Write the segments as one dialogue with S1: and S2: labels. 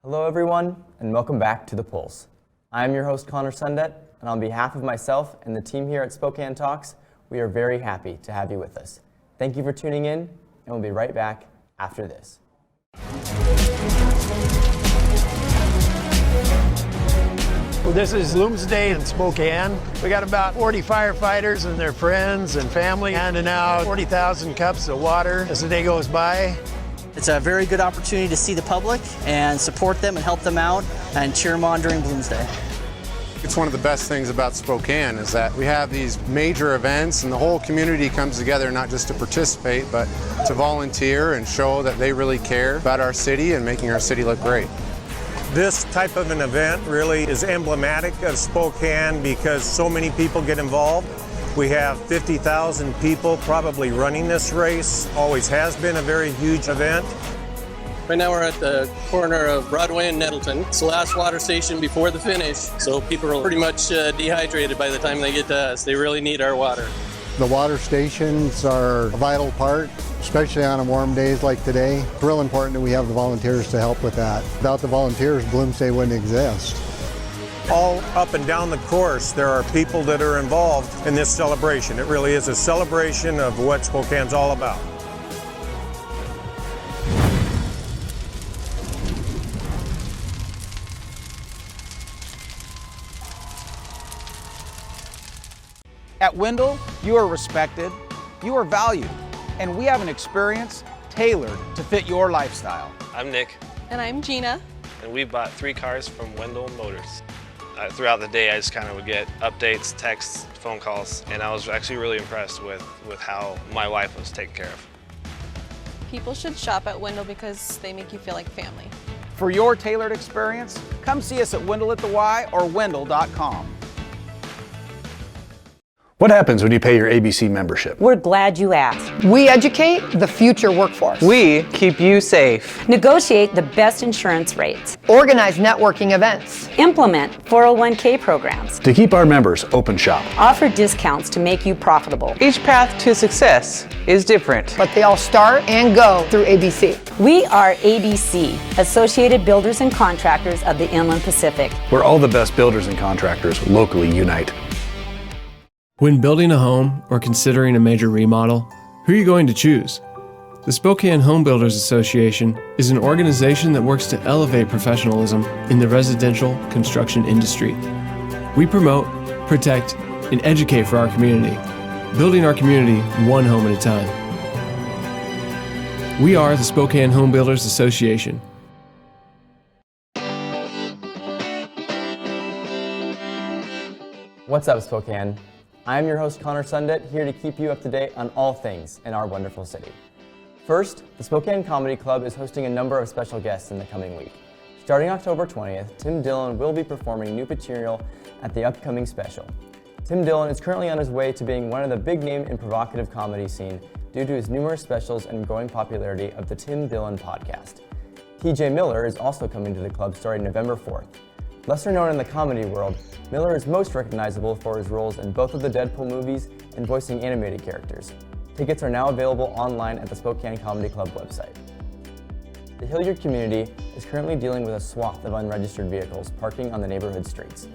S1: Hello everyone, and welcome back to The Pulse. I'm your host Connor Sundet, and on behalf of myself and the team here at Spokane Talks, we are very happy to have you with us. Thank you for tuning in, and we'll be right back after this.
S2: This is Looms Day in Spokane. We got about 40 firefighters and their friends and family handing out 40,000 cups of water as the day goes by.
S3: It's a very good opportunity to see the public and support them and help them out and cheer them on during Bloomsday.
S4: It's one of the best things about Spokane is that we have these major events and the whole community comes together not just to participate but to volunteer and show that they really care about our city and making our city look great.
S5: This type of an event really is emblematic of Spokane because so many people get involved. We have 50,000 people probably running this race. Always has been a very huge event.
S6: Right now we're at the corner of Broadway and Nettleton. It's the last water station before the finish, so people are pretty much dehydrated by the time they get to us. They really need our water.
S7: The water stations are a vital part, especially on warm days like today. It's real important that we have the volunteers to help with that. Without the volunteers, Bloomsday wouldn't exist.
S5: All up and down the course, there are people that are involved in this celebration. It really is a celebration of what Spokane's all about.
S8: At Wendell, you are respected, you are valued, and we have an experience tailored to fit your lifestyle.
S9: I'm Nick.
S10: And I'm Gina.
S9: And we bought 3 cars from Wendell Motors. Throughout the day, I just kind of would get updates, texts, phone calls, and I was actually really impressed with how my wife was taken care of.
S10: People should shop at Wendell because they make you feel like family.
S8: For your tailored experience, come see us at Wendell at the Y or Wendell.com.
S11: What happens when you pay your ABC membership?
S12: We're glad you asked.
S13: We educate the future workforce.
S14: We keep you safe.
S12: Negotiate the best insurance rates.
S13: Organize networking events.
S12: Implement 401k programs.
S11: To keep our members open shop.
S12: Offer discounts to make you profitable.
S14: Each path to success is different,
S13: but they all start and go through ABC.
S12: We are ABC, Associated Builders and Contractors of the Inland Pacific,
S11: where all the best builders and contractors locally unite.
S15: When building a home or considering a major remodel, who are you going to choose? The Spokane Home Builders Association is an organization that works to elevate professionalism in the residential construction industry. We promote, protect, and educate for our community, building our community one home at a time. We are the Spokane Home Builders Association.
S1: What's up, Spokane? I'm your host Connor Sundet, here to keep you up to date on all things in our wonderful city. First, the Spokane Comedy Club is hosting a number of special guests in the coming week. Starting October 20th, Tim Dillon will be performing new material at the upcoming special. Tim Dillon is currently on his way to being one of the big name and provocative comedy scene due to his numerous specials and growing popularity of the Tim Dillon podcast. TJ Miller is also coming to the club starting November 4th. Lesser known in the comedy world, Miller is most recognizable for his roles in both of the Deadpool movies and voicing animated characters. Tickets are now available online at the Spokane Comedy Club website. The Hillyard Community is currently dealing with a swath of unregistered vehicles parking on the neighborhood streets.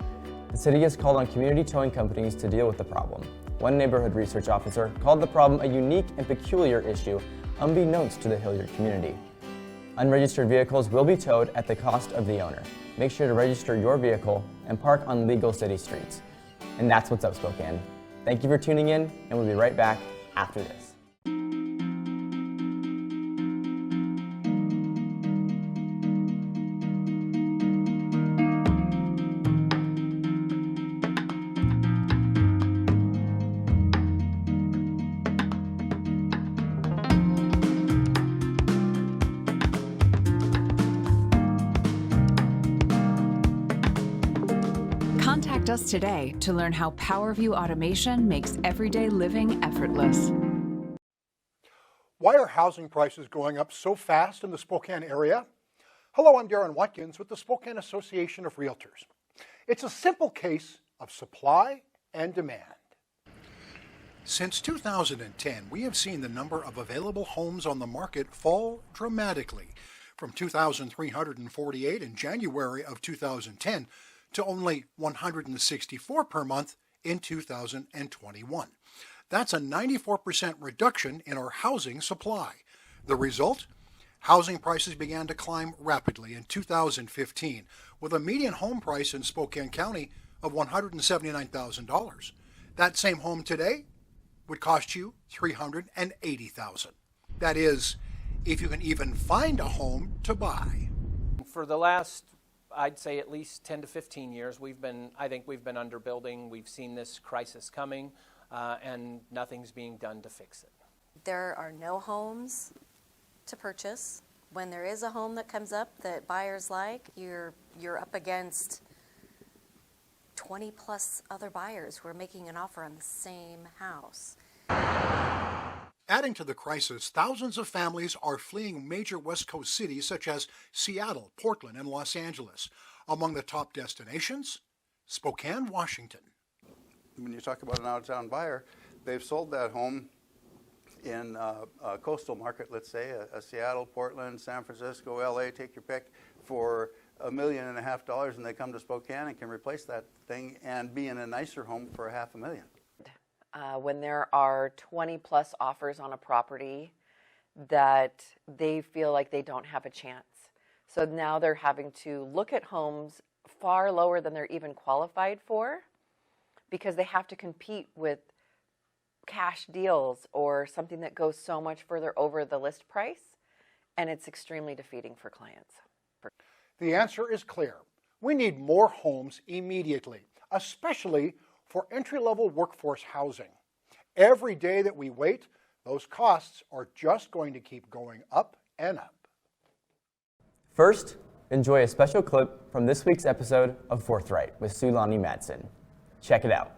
S1: The city has called on community towing companies to deal with the problem. One neighborhood research officer called the problem a unique and peculiar issue unbeknownst to the Hillyard community. Unregistered vehicles will be towed at the cost of the owner. Make sure to register your vehicle and park on legal city streets. And that's what's up, Spokane. Thank you for tuning in, and we'll be right back after this.
S16: Contact us today to learn how PowerView automation makes everyday living effortless.
S17: Why are housing prices going up so fast in the Spokane area? Hello, I'm Darren Watkins with the Spokane Association of Realtors. It's a simple case of supply and demand.
S18: Since 2010, we have seen the number of available homes on the market fall dramatically,
S17: from 2,348 in January of 2010 to only 164 per month in 2021. That's a 94% reduction in our housing supply. The result? Housing prices began to climb rapidly in 2015, with a median home price in Spokane County of $179,000. That same home today would cost you $380,000. That is, if you can even find a home to buy.
S19: For the last, I'd say at least 10 to 15 years, I think we've been underbuilding. We've seen this crisis coming, and nothing's being done to fix it.
S20: There are no homes to purchase. When there is a home that comes up that buyers like, you're up against 20 plus other buyers who are making an offer on the same house.
S17: Adding to the crisis, thousands of families are fleeing major West Coast cities such as Seattle, Portland, and Los Angeles. Among the top destinations, Spokane, Washington.
S21: When you talk about an out-of-town buyer, they've sold that home in a coastal market, let's say, a Seattle, Portland, San Francisco, LA, take your pick, for $1.5 million, and they come to Spokane and can replace that thing and be in a nicer home for $500,000.
S22: When there are 20 plus offers on a property that they feel like they don't have a chance. So now they're having to look at homes far lower than they're even qualified for, because they have to compete with cash deals or something that goes so much further over the list price, and it's extremely defeating for clients.
S17: The answer is clear. We need more homes immediately, especially for entry-level workforce housing. Every day that we wait, those costs are just going to keep going up and up.
S1: First, enjoy a special clip from this week's episode of Forthright with Lani Madsen. Check it out.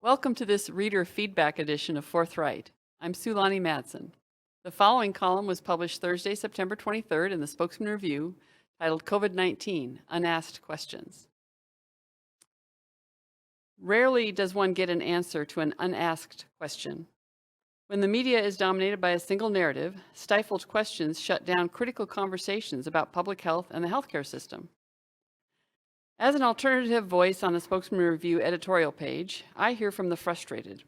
S23: Welcome to this reader feedback edition of Forthright. I'm Lani Madsen. The following column was published Thursday, September 23rd in the Spokesman Review, titled COVID-19, Unasked Questions. Rarely does one get an answer to an unasked question. When the media is dominated by a single narrative, stifled questions shut down critical conversations about public health and the healthcare system. As an alternative voice on the Spokesman Review editorial page, I hear from the frustrated.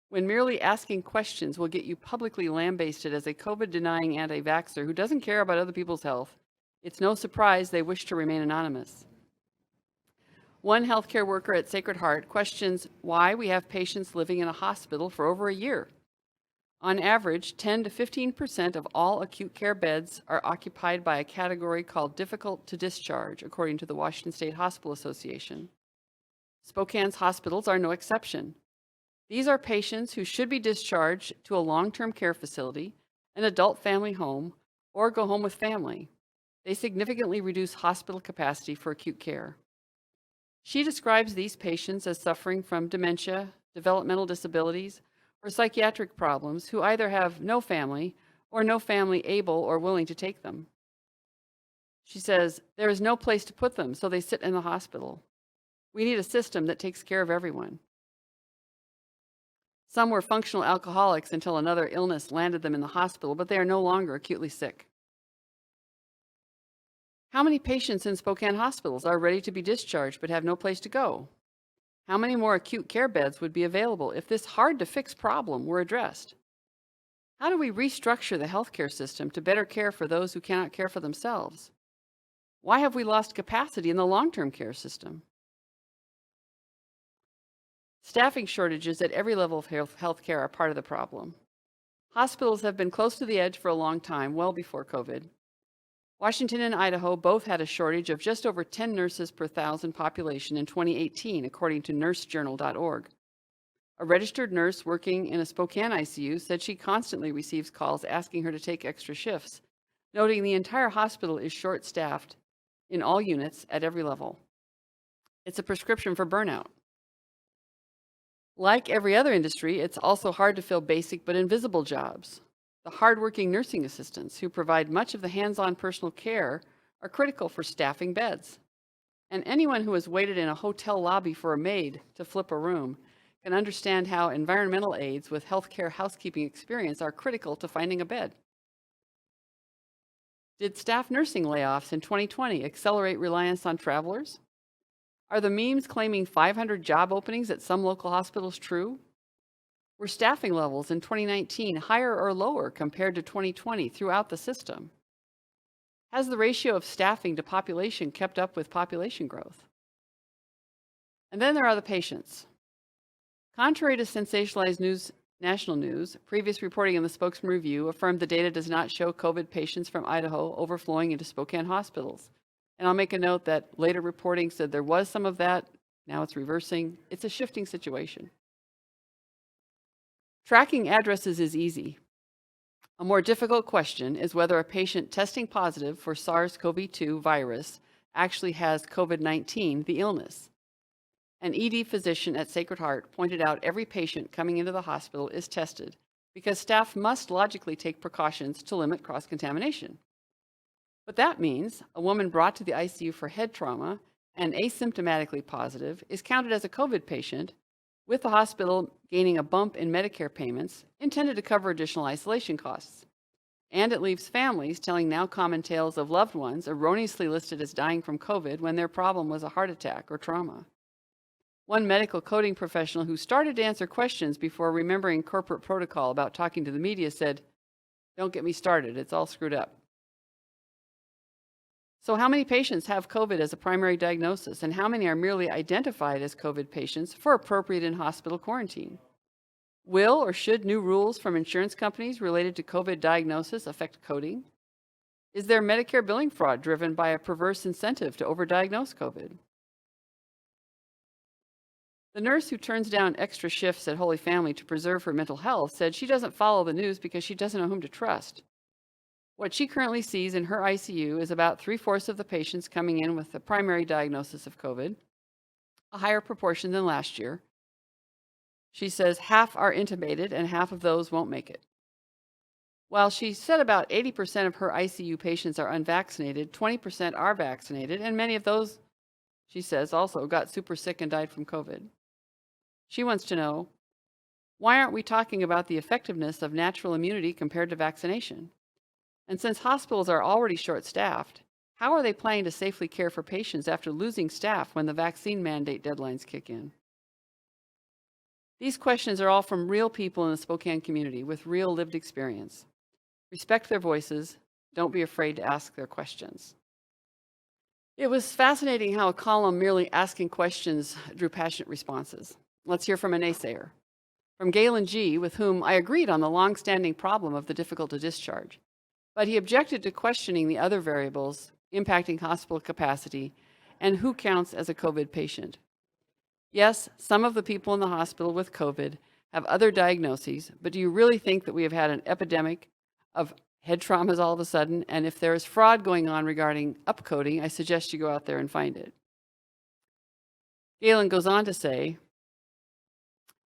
S23: When merely asking questions will get you publicly lambasted as a COVID-denying anti-vaxxer who doesn't care about other people's health, it's no surprise they wish to remain anonymous. One healthcare worker at Sacred Heart questions why we have patients living in a hospital for over a year. On average, 10 to 15% of all acute care beds are occupied by a category called difficult to discharge, according to the Washington State Hospital Association. Spokane's hospitals are no exception. These are patients who should be discharged to a long-term care facility, an adult family home, or go home with family. They significantly reduce hospital capacity for acute care. She describes these patients as suffering from dementia, developmental disabilities, or psychiatric problems who either have no family or no family able or willing to take them. She says, there is no place to put them, so they sit in the hospital. We need a system that takes care of everyone. Some were functional alcoholics until another illness landed them in the hospital, but they are no longer acutely sick. How many patients in Spokane hospitals are ready to be discharged but have no place to go? How many more acute care beds would be available if this hard-to-fix problem were addressed? How do we restructure the healthcare system to better care for those who cannot care for themselves? Why have we lost capacity in the long-term care system? Staffing shortages at every level of healthcare are part of the problem. Hospitals have been close to the edge for a long time, well before COVID. Washington and Idaho both had a shortage of just over 10 nurses per 1,000 population in 2018, according to nursejournal.org. A registered nurse working in a Spokane ICU said she constantly receives calls asking her to take extra shifts, noting the entire hospital is short-staffed in all units at every level. It's a prescription for burnout. Like every other industry, it's also hard to fill basic but invisible jobs. The hardworking nursing assistants who provide much of the hands-on personal care are critical for staffing beds. And anyone who has waited in a hotel lobby for a maid to flip a room can understand how environmental aides with healthcare housekeeping experience are critical to finding a bed. Did staff nursing layoffs in 2020 accelerate reliance on travelers? Are the memes claiming 500 job openings at some local hospitals true? Were staffing levels in 2019 higher or lower compared to 2020 throughout the system? Has the ratio of staffing to population kept up with population growth? And then there are the patients. Contrary to sensationalized national news, previous reporting in the Spokesman Review affirmed the data does not show COVID patients from Idaho overflowing into Spokane hospitals. And I'll make a note that later reporting said there was some of that. Now it's reversing. It's a shifting situation. Tracking addresses is easy. A more difficult question is whether a patient testing positive for SARS-CoV-2 virus actually has COVID-19, the illness. An ED physician at Sacred Heart pointed out every patient coming into the hospital is tested because staff must logically take precautions to limit cross-contamination. But that means a woman brought to the ICU for head trauma and asymptomatically positive is counted as a COVID patient, with the hospital gaining a bump in Medicare payments intended to cover additional isolation costs. And it leaves families telling now common tales of loved ones erroneously listed as dying from COVID when their problem was a heart attack or trauma. One medical coding professional who started to answer questions before remembering corporate protocol about talking to the media said, "Don't get me started, it's all screwed up." So how many patients have COVID as a primary diagnosis, and how many are merely identified as COVID patients for appropriate in-hospital quarantine? Will or should new rules from insurance companies related to COVID diagnosis affect coding? Is there Medicare billing fraud driven by a perverse incentive to overdiagnose COVID? The nurse who turns down extra shifts at Holy Family to preserve her mental health said she doesn't follow the news because she doesn't know whom to trust. What she currently sees in her ICU is about 3/4 of the patients coming in with the primary diagnosis of COVID, a higher proportion than last year. She says half are intubated and half of those won't make it. While she said about 80% of her ICU patients are unvaccinated, 20% are vaccinated, and many of those, she says, also got super sick and died from COVID. She wants to know, why aren't we talking about the effectiveness of natural immunity compared to vaccination? And since hospitals are already short-staffed, how are they planning to safely care for patients after losing staff when the vaccine mandate deadlines kick in? These questions are all from real people in the Spokane community with real lived experience. Respect their voices. Don't be afraid to ask their questions. It was fascinating how a column merely asking questions drew passionate responses. Let's hear from a naysayer. From Galen G., with whom I agreed on the long-standing problem of the difficult to discharge. But he objected to questioning the other variables impacting hospital capacity and who counts as a COVID patient. Yes, some of the people in the hospital with COVID have other diagnoses, but do you really think that we have had an epidemic of head traumas all of a sudden? And if there is fraud going on regarding upcoding, I suggest you go out there and find it. Galen goes on to say,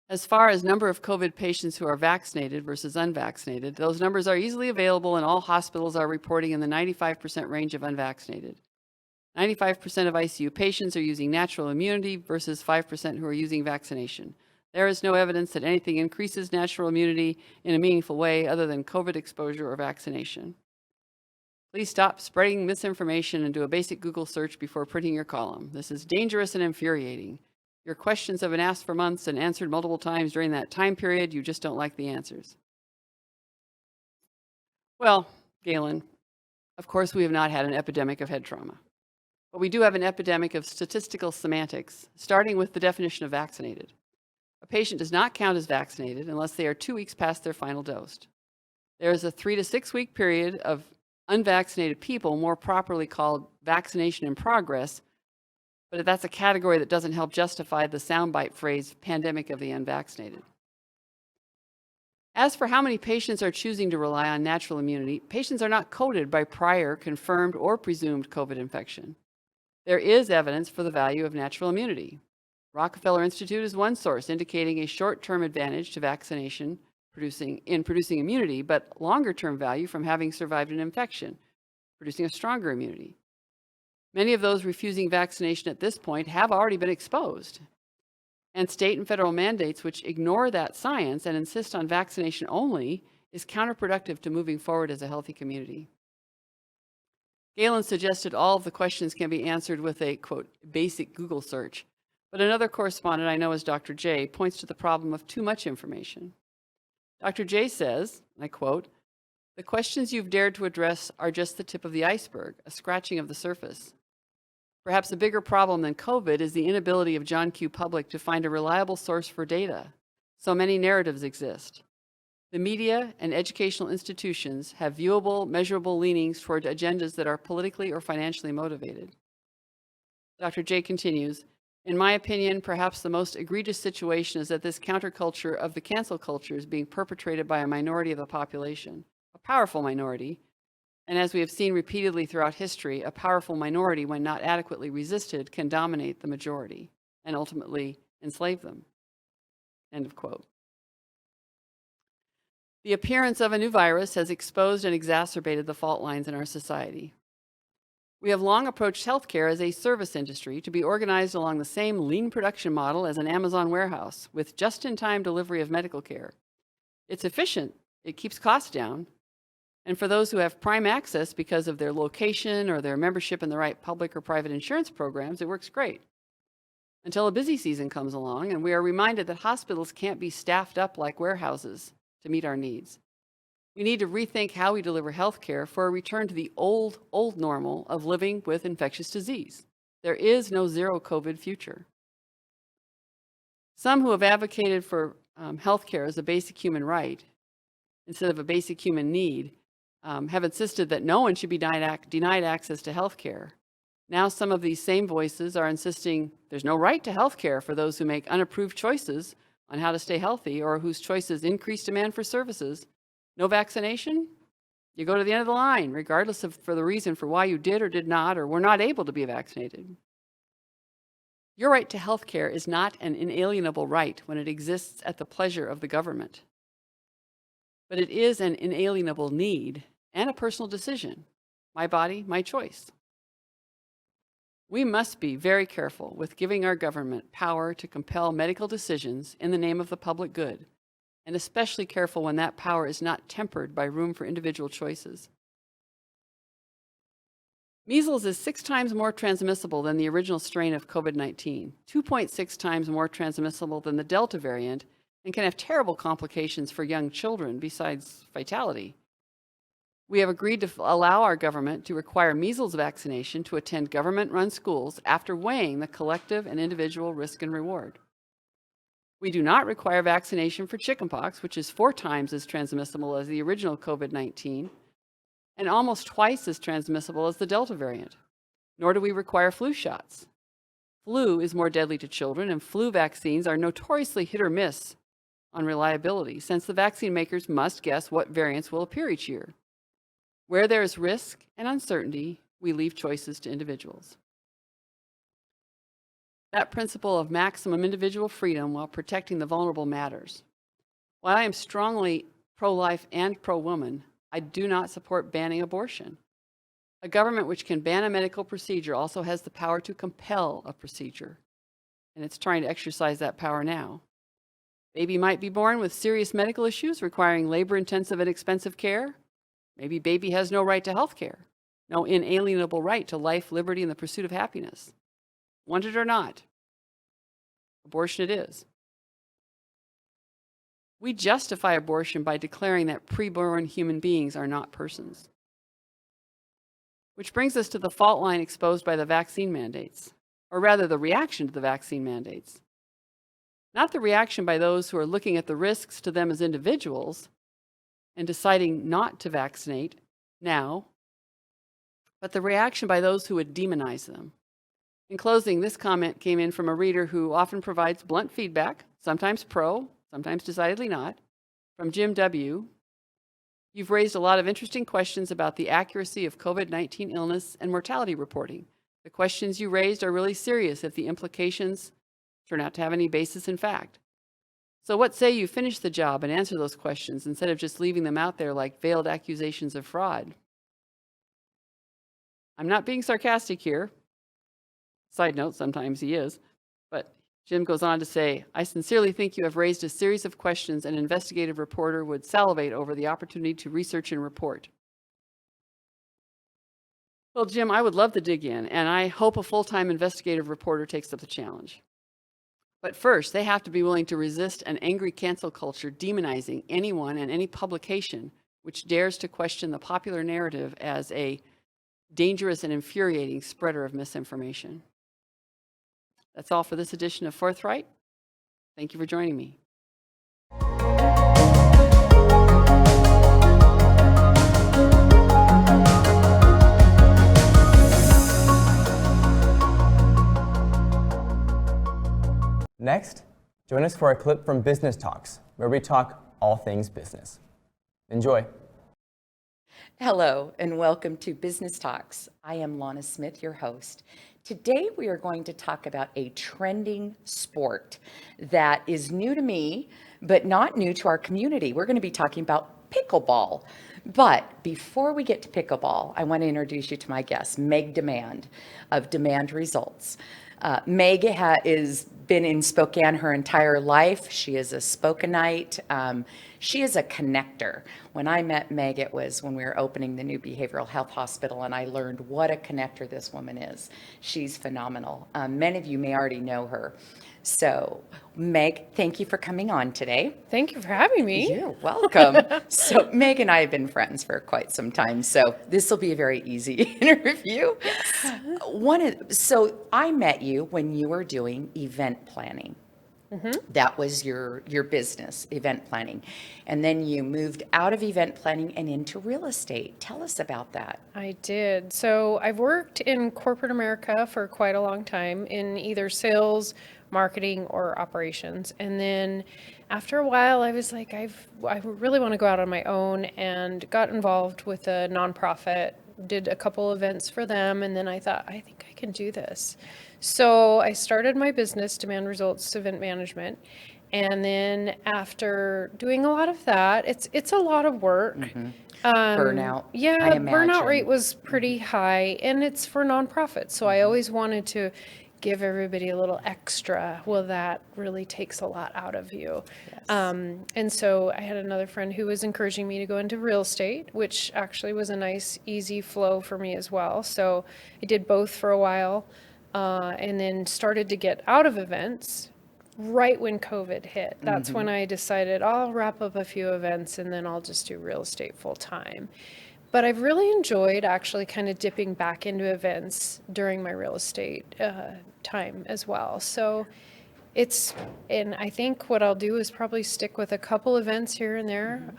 S23: as far as number of COVID patients who are vaccinated versus unvaccinated, those numbers are easily available and all hospitals are reporting in the 95% range of unvaccinated. 95% of ICU patients are using natural immunity versus 5% who are using vaccination. There is no evidence that anything increases natural immunity in a meaningful way other than COVID exposure or vaccination. Please stop spreading misinformation and do a basic Google search before printing your column. This is dangerous and infuriating. Your questions have been asked for months and answered multiple times during that time period. You just don't like the answers. Well, Galen, of course we have not had an epidemic of head trauma. But we do have an epidemic of statistical semantics, starting with the definition of vaccinated. A patient does not count as vaccinated unless they are 2 weeks past their final dose. There is a 3 to 6 week period of unvaccinated people, more properly called vaccination in progress, but that's a category that doesn't help justify the soundbite phrase, pandemic of the unvaccinated. As for how many patients are choosing to rely on natural immunity, patients are not coded by prior, confirmed, or presumed COVID infection. There is evidence for the value of natural immunity. Rockefeller Institute is one source indicating a short-term advantage to vaccination producing immunity, but longer-term value from having survived an infection, producing a stronger immunity. Many of those refusing vaccination at this point have already been exposed. And state and federal mandates which ignore that science and insist on vaccination only is counterproductive to moving forward as a healthy community. Galen suggested all of the questions can be answered with a, quote, basic Google search. But another correspondent I know as Dr. J points to the problem of too much information. Dr. J says, and I quote, "The questions you've dared to address are just the tip of the iceberg, a scratching of the surface. Perhaps a bigger problem than COVID is the inability of John Q. Public to find a reliable source for data. So many narratives exist. The media and educational institutions have viewable, measurable leanings toward agendas that are politically or financially motivated." Dr. J continues, "In my opinion, perhaps the most egregious situation is that this counterculture of the cancel culture is being perpetrated by a minority of the population, a powerful minority, and as we have seen repeatedly throughout history, a powerful minority, when not adequately resisted, can dominate the majority and ultimately enslave them." End of quote. The appearance of a new virus has exposed and exacerbated the fault lines in our society. We have long approached healthcare as a service industry to be organized along the same lean production model as an Amazon warehouse, with just-in-time delivery of medical care. It's efficient, it keeps costs down, and for those who have prime access because of their location or their membership in the right public or private insurance programs, it works great. Until a busy season comes along and we are reminded that hospitals can't be staffed up like warehouses to meet our needs. We need to rethink how we deliver health care for a return to the old normal of living with infectious disease. There is no zero COVID future. Some who have advocated for health care as a basic human right instead of a basic human need have insisted that no one should be denied access to health care. Now some of these same voices are insisting there's no right to health care for those who make unapproved choices on how to stay healthy or whose choices increase demand for services. No vaccination? You go to the end of the line, regardless of the reason for why you did or did not or were not able to be vaccinated. Your right to health care is not an inalienable right when it exists at the pleasure of the government. But it is an inalienable need and a personal decision. My body, my choice. We must be very careful with giving our government power to compel medical decisions in the name of the public good, and especially careful when that power is not tempered by room for individual choices. Measles is 6 times more transmissible than the original strain of COVID-19, 2.6 times more transmissible than the Delta variant, and can have terrible complications for young children besides fatality. We have agreed to allow our government to require measles vaccination to attend government-run schools after weighing the collective and individual risk and reward. We do not require vaccination for chickenpox, which is 4 times as transmissible as the original COVID-19 and almost twice as transmissible as the Delta variant. Nor do we require flu shots. Flu is more deadly to children, and flu vaccines are notoriously hit or miss on reliability, since the vaccine makers must guess what variants will appear each year. Where there is risk and uncertainty, we leave choices to individuals. That principle of maximum individual freedom while protecting the vulnerable matters. While I am strongly pro-life and pro-woman, I do not support banning abortion. A government which can ban a medical procedure also has the power to compel a procedure, and it's trying to exercise that power now. Baby might be born with serious medical issues requiring labor-intensive and expensive care. Maybe baby has no right to health care, no inalienable right to life, liberty, and the pursuit of happiness. Want it or not, abortion it is. We justify abortion by declaring that preborn human beings are not persons. Which brings us to the fault line exposed by the vaccine mandates, or rather the reaction to the vaccine mandates. Not the reaction by those who are looking at the risks to them as individuals and deciding not to vaccinate now, but the reaction by those who would demonize them. In closing, this comment came in from a reader who often provides blunt feedback, sometimes pro, sometimes decidedly not, from Jim W. You've raised a lot of interesting questions about the accuracy of COVID-19 illness and mortality reporting. The questions you raised are really serious if the implications turn out to have any basis in fact. So what say you finish the job and answer those questions instead of just leaving them out there like veiled accusations of fraud? I'm not being sarcastic here. Side note, sometimes he is. But Jim goes on to say, I sincerely think you have raised a series of questions an investigative reporter would salivate over the opportunity to research and report. Well, Jim, I would love to dig in, and I hope a full-time investigative reporter takes up the challenge. But first, they have to be willing to resist an angry cancel culture demonizing anyone and any publication which dares to question the popular narrative as a dangerous and infuriating spreader of misinformation. That's all for this edition of Forthright. Thank you for joining me.
S1: Next, join us for a clip from Business Talks, where we talk all things business. Enjoy.
S2: Hello, and welcome to Business Talks. I am Lani Smith, your host. Today, we are going to talk about a trending sport that is new to me, but not new to our community. We're going to be talking about pickleball. But before we get to pickleball, I want to introduce you to my guest, Meg Demand of Demand Results. Meg has been in Spokane her entire life. She is a Spokaneite. She is a connector. When I met Meg, it was when we were opening the new behavioral health hospital, and I learned what a connector this woman is. She's phenomenal. Many of you may already know her. So, Meg, thank you for coming on today.
S3: Thank you for having me.
S2: You're welcome. So, Meg and I have been friends for quite some time, so this will be a very easy interview. Yes. So, I met you when you were doing event planning. Mm-hmm. That was your business, event planning. And then you moved out of event planning and into real estate. Tell us about that.
S3: I did. So I've worked in corporate America for quite a long time in either sales, marketing, or operations. And then after a while, I was like, I really want to go out on my own, and got involved with a nonprofit, did a couple events for them. And then I thought, I think I can do this. So I started my business, Demand Results Event Management, and then after doing a lot of that, it's a lot of work.
S2: Mm-hmm. Burnout.
S3: Yeah, burnout rate was pretty high, and it's for nonprofits. So I always wanted to give everybody a little extra. Well, that really takes a lot out of you. Yes. And so I had another friend who was encouraging me to go into real estate, which actually was a nice, easy flow for me as well. So I did both for a while. And then started to get out of events right when COVID hit. That's when I decided I'll wrap up a few events and then I'll just do real estate full time. But I've really enjoyed actually kind of dipping back into events during my real estate time as well. So and I think what I'll do is probably stick with a couple events here and there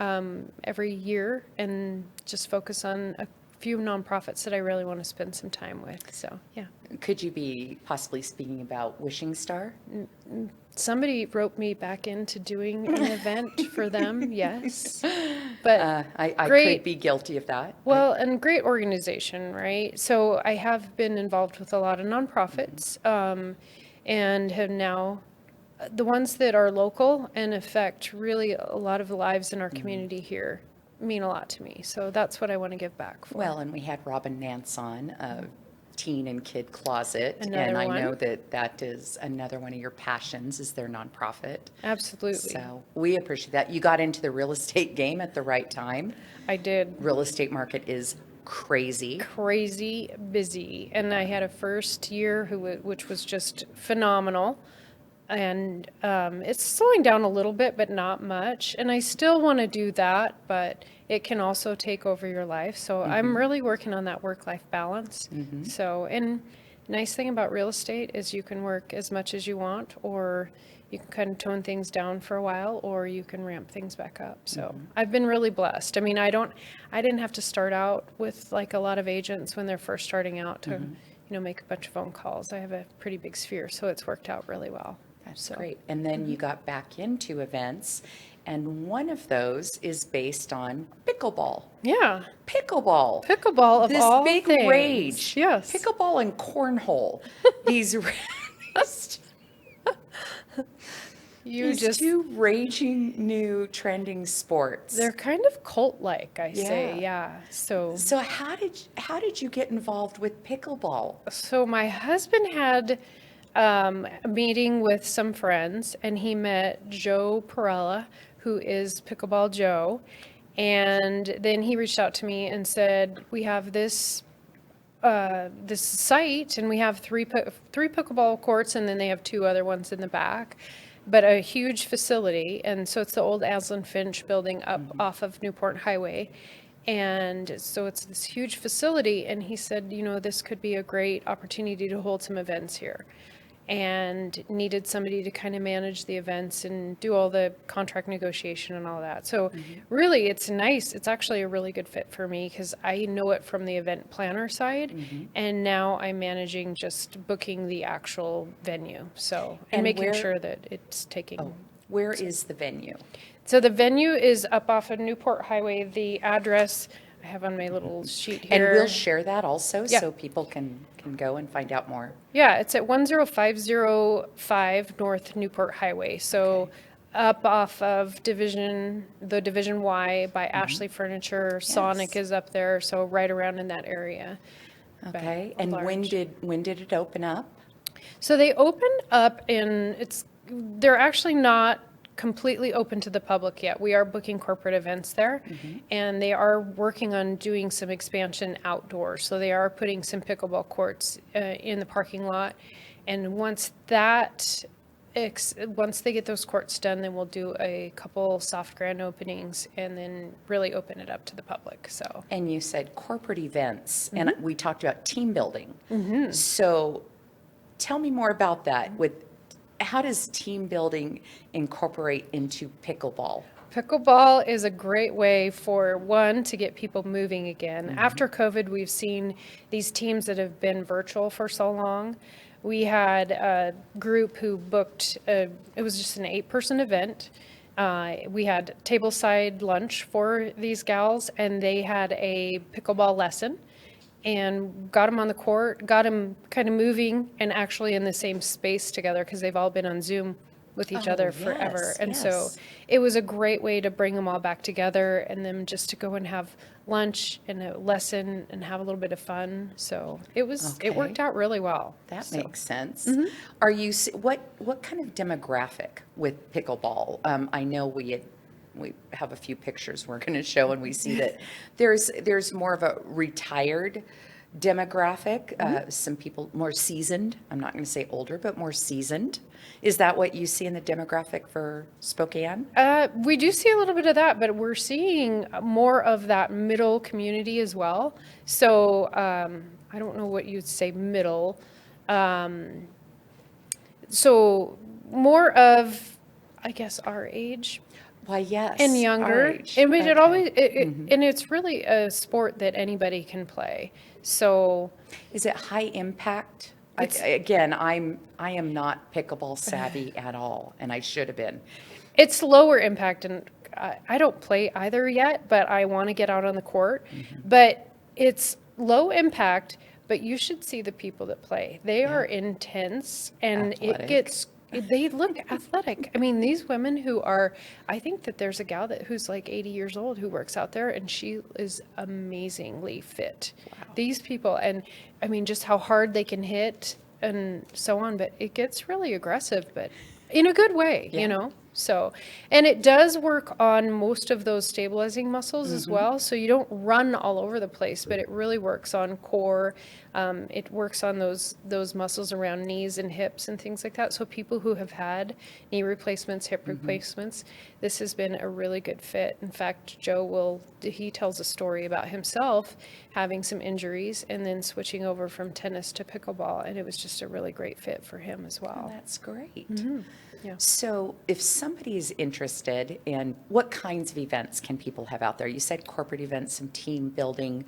S3: every year, and just focus on a few nonprofits that I really want to spend some time with. So, yeah.
S2: Could you be possibly speaking about Wishing Star?
S3: Somebody roped me back into doing an event for them, yes. But
S2: I could be guilty of that.
S3: Well, and great organization, right? So I have been involved with a lot of nonprofits, and have now, the ones that are local and affect really a lot of lives in our community here, mean a lot to me. So that's what I want to give back for.
S2: Well, and we had Robin Nance on, Teen and Kid Closet.
S3: Another
S2: I
S3: one.
S2: know that is another one of your passions, is their nonprofit.
S3: Absolutely.
S2: So we appreciate that. You got into the real estate game at the right time.
S3: I did.
S2: Real estate market is crazy.
S3: Crazy busy. And I had a first year which was just phenomenal. And it's slowing down a little bit, but not much. And I still want to do that, but it can also take over your life. So I'm really working on that work-life balance. So, and nice thing about real estate is you can work as much as you want, or you can kind of tone things down for a while, or you can ramp things back up. So I've been really blessed. I mean, I didn't have to start out with like a lot of agents when they're first starting out to, make a bunch of phone calls. I have a pretty big sphere, so it's worked out really well.
S2: That's great. And then you got back into events, and one of those is based on pickleball.
S3: Yeah.
S2: Pickleball.
S3: Pickleball of
S2: this
S3: all
S2: big
S3: things.
S2: rage.
S3: Yes.
S2: Pickleball and cornhole. These These two raging new trending sports.
S3: They're kind of cult-like, I say, yeah. So
S2: how did you get involved with pickleball?
S3: So my husband had a meeting with some friends, and he met Joe Perella, who is Pickleball Joe, and then he reached out to me and said, we have this site, and we have three pickleball courts, and then they have 2 other ones in the back, but a huge facility. And so it's the old Aslan Finch building up off of Newport Highway. And so it's this huge facility. And he said, this could be a great opportunity to hold some events here, and needed somebody to kind of manage the events and do all the contract negotiation and all that. So really, it's nice. It's actually a really good fit for me because I know it from the event planner side, and now I'm managing just booking the actual venue. So, and making sure that it's taking.
S2: Where is the venue?
S3: So the venue is up off of Newport Highway. The address I have on my little sheet here.
S2: And we'll share that also so people can go and find out more.
S3: Yeah, it's at 10505 North Newport Highway. So up off of the Division Y by Ashley Furniture. Sonic is up there, so right around in that area.
S2: Okay, and when did it open up?
S3: So they opened up they're actually not completely open to the public yet. We are booking corporate events there, and they are working on doing some expansion outdoors. So they are putting some pickleball courts in the parking lot, and once they get those courts done, then we'll do a couple soft grand openings and then really open it up to the public. So.
S2: And you said corporate events, and we talked about team building. So tell me more about that. How does team building incorporate into pickleball?
S3: Pickleball is a great way for to get people moving again. After COVID, we've seen these teams that have been virtual for so long. We had a group who booked, it was just an 8-person event. We had tableside lunch for these gals, and they had a pickleball lesson, and got them on the court, got them kind of moving and actually in the same space together because they've all been on Zoom with each other forever. And so it was a great way to bring them all back together and then just to go and have lunch and a lesson and have a little bit of fun. So it worked out really well.
S2: That makes sense. Are you, what kind of demographic with pickleball? I know we have a few pictures we're going to show, and we see that there's more of a retired demographic, some people more seasoned. I'm not going to say older, but more seasoned. Is that what you see in the demographic for Spokane?
S3: We do see a little bit of that, but we're seeing more of that middle community as well. So I don't know what you'd say middle. So more of, I guess, our age.
S2: Why, yes.
S3: And younger.
S2: Age.
S3: I mean, and it's really a sport that anybody can play. So,
S2: is it high impact? I am not pickleball savvy at all, and I should have been.
S3: It's lower impact, and I don't play either yet, but I want to get out on the court. But it's low impact, but you should see the people that play. They are intense, and they look athletic. I mean, these women who are, I think that there's a gal who's like 80 years old who works out there, and she is amazingly fit. Wow. These people, and I mean, just how hard they can hit and so on, but it gets really aggressive, but in a good way, So, and it does work on most of those stabilizing muscles as well. So you don't run all over the place, but it really works on core. It works on those muscles around knees and hips and things like that. So people who have had knee replacements, hip replacements, this has been a really good fit. In fact, Joe he tells a story about himself having some injuries and then switching over from tennis to pickleball. And it was just a really great fit for him as well.
S2: Oh, that's great.
S3: Yeah.
S2: So if somebody is interested in what kinds of events can people have out there? You said corporate events, some team building.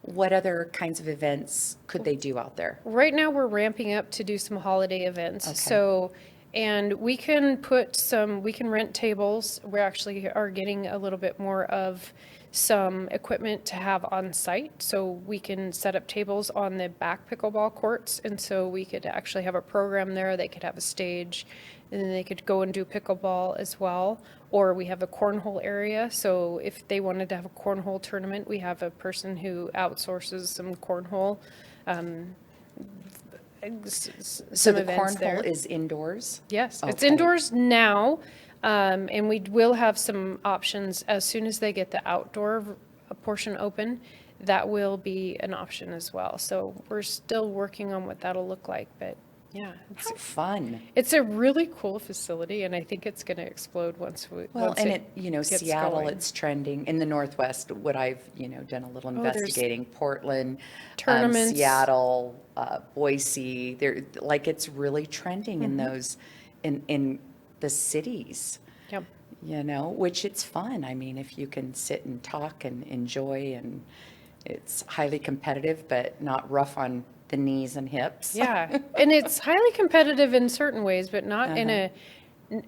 S2: What other kinds of events could they do out there?
S3: Right now we're ramping up to do some holiday events. Okay. So, and we can rent tables. We actually are getting a little bit more of some equipment to have on site, so we can set up tables on the back pickleball courts, and so we could actually have a program there. They could have a stage, and then they could go and do pickleball as well. Or we have a cornhole area, so if they wanted to have a cornhole tournament, we have a person who outsources some cornhole.
S2: So the cornhole is indoors?
S3: Yes, it's
S2: Okay.
S3: indoors now, and we will have some options as soon as they get the outdoor portion open. That will be an option as well. So we're still working on what that'll look like, but yeah.
S2: How fun.
S3: It's a really cool facility, and I think it's going to explode once we.
S2: Well,
S3: once
S2: and
S3: it gets
S2: Seattle,
S3: going.
S2: it's trending. In the Northwest, what I've, done a little
S3: there's
S2: investigating, Portland,
S3: tournaments.
S2: Seattle, Boise, they're like, it's really trending in those, in the cities.
S3: Yep.
S2: Which it's fun. I mean, if you can sit and talk and enjoy, and it's highly competitive, but not rough on the knees and hips.
S3: Yeah, and it's highly competitive in certain ways, but not in a.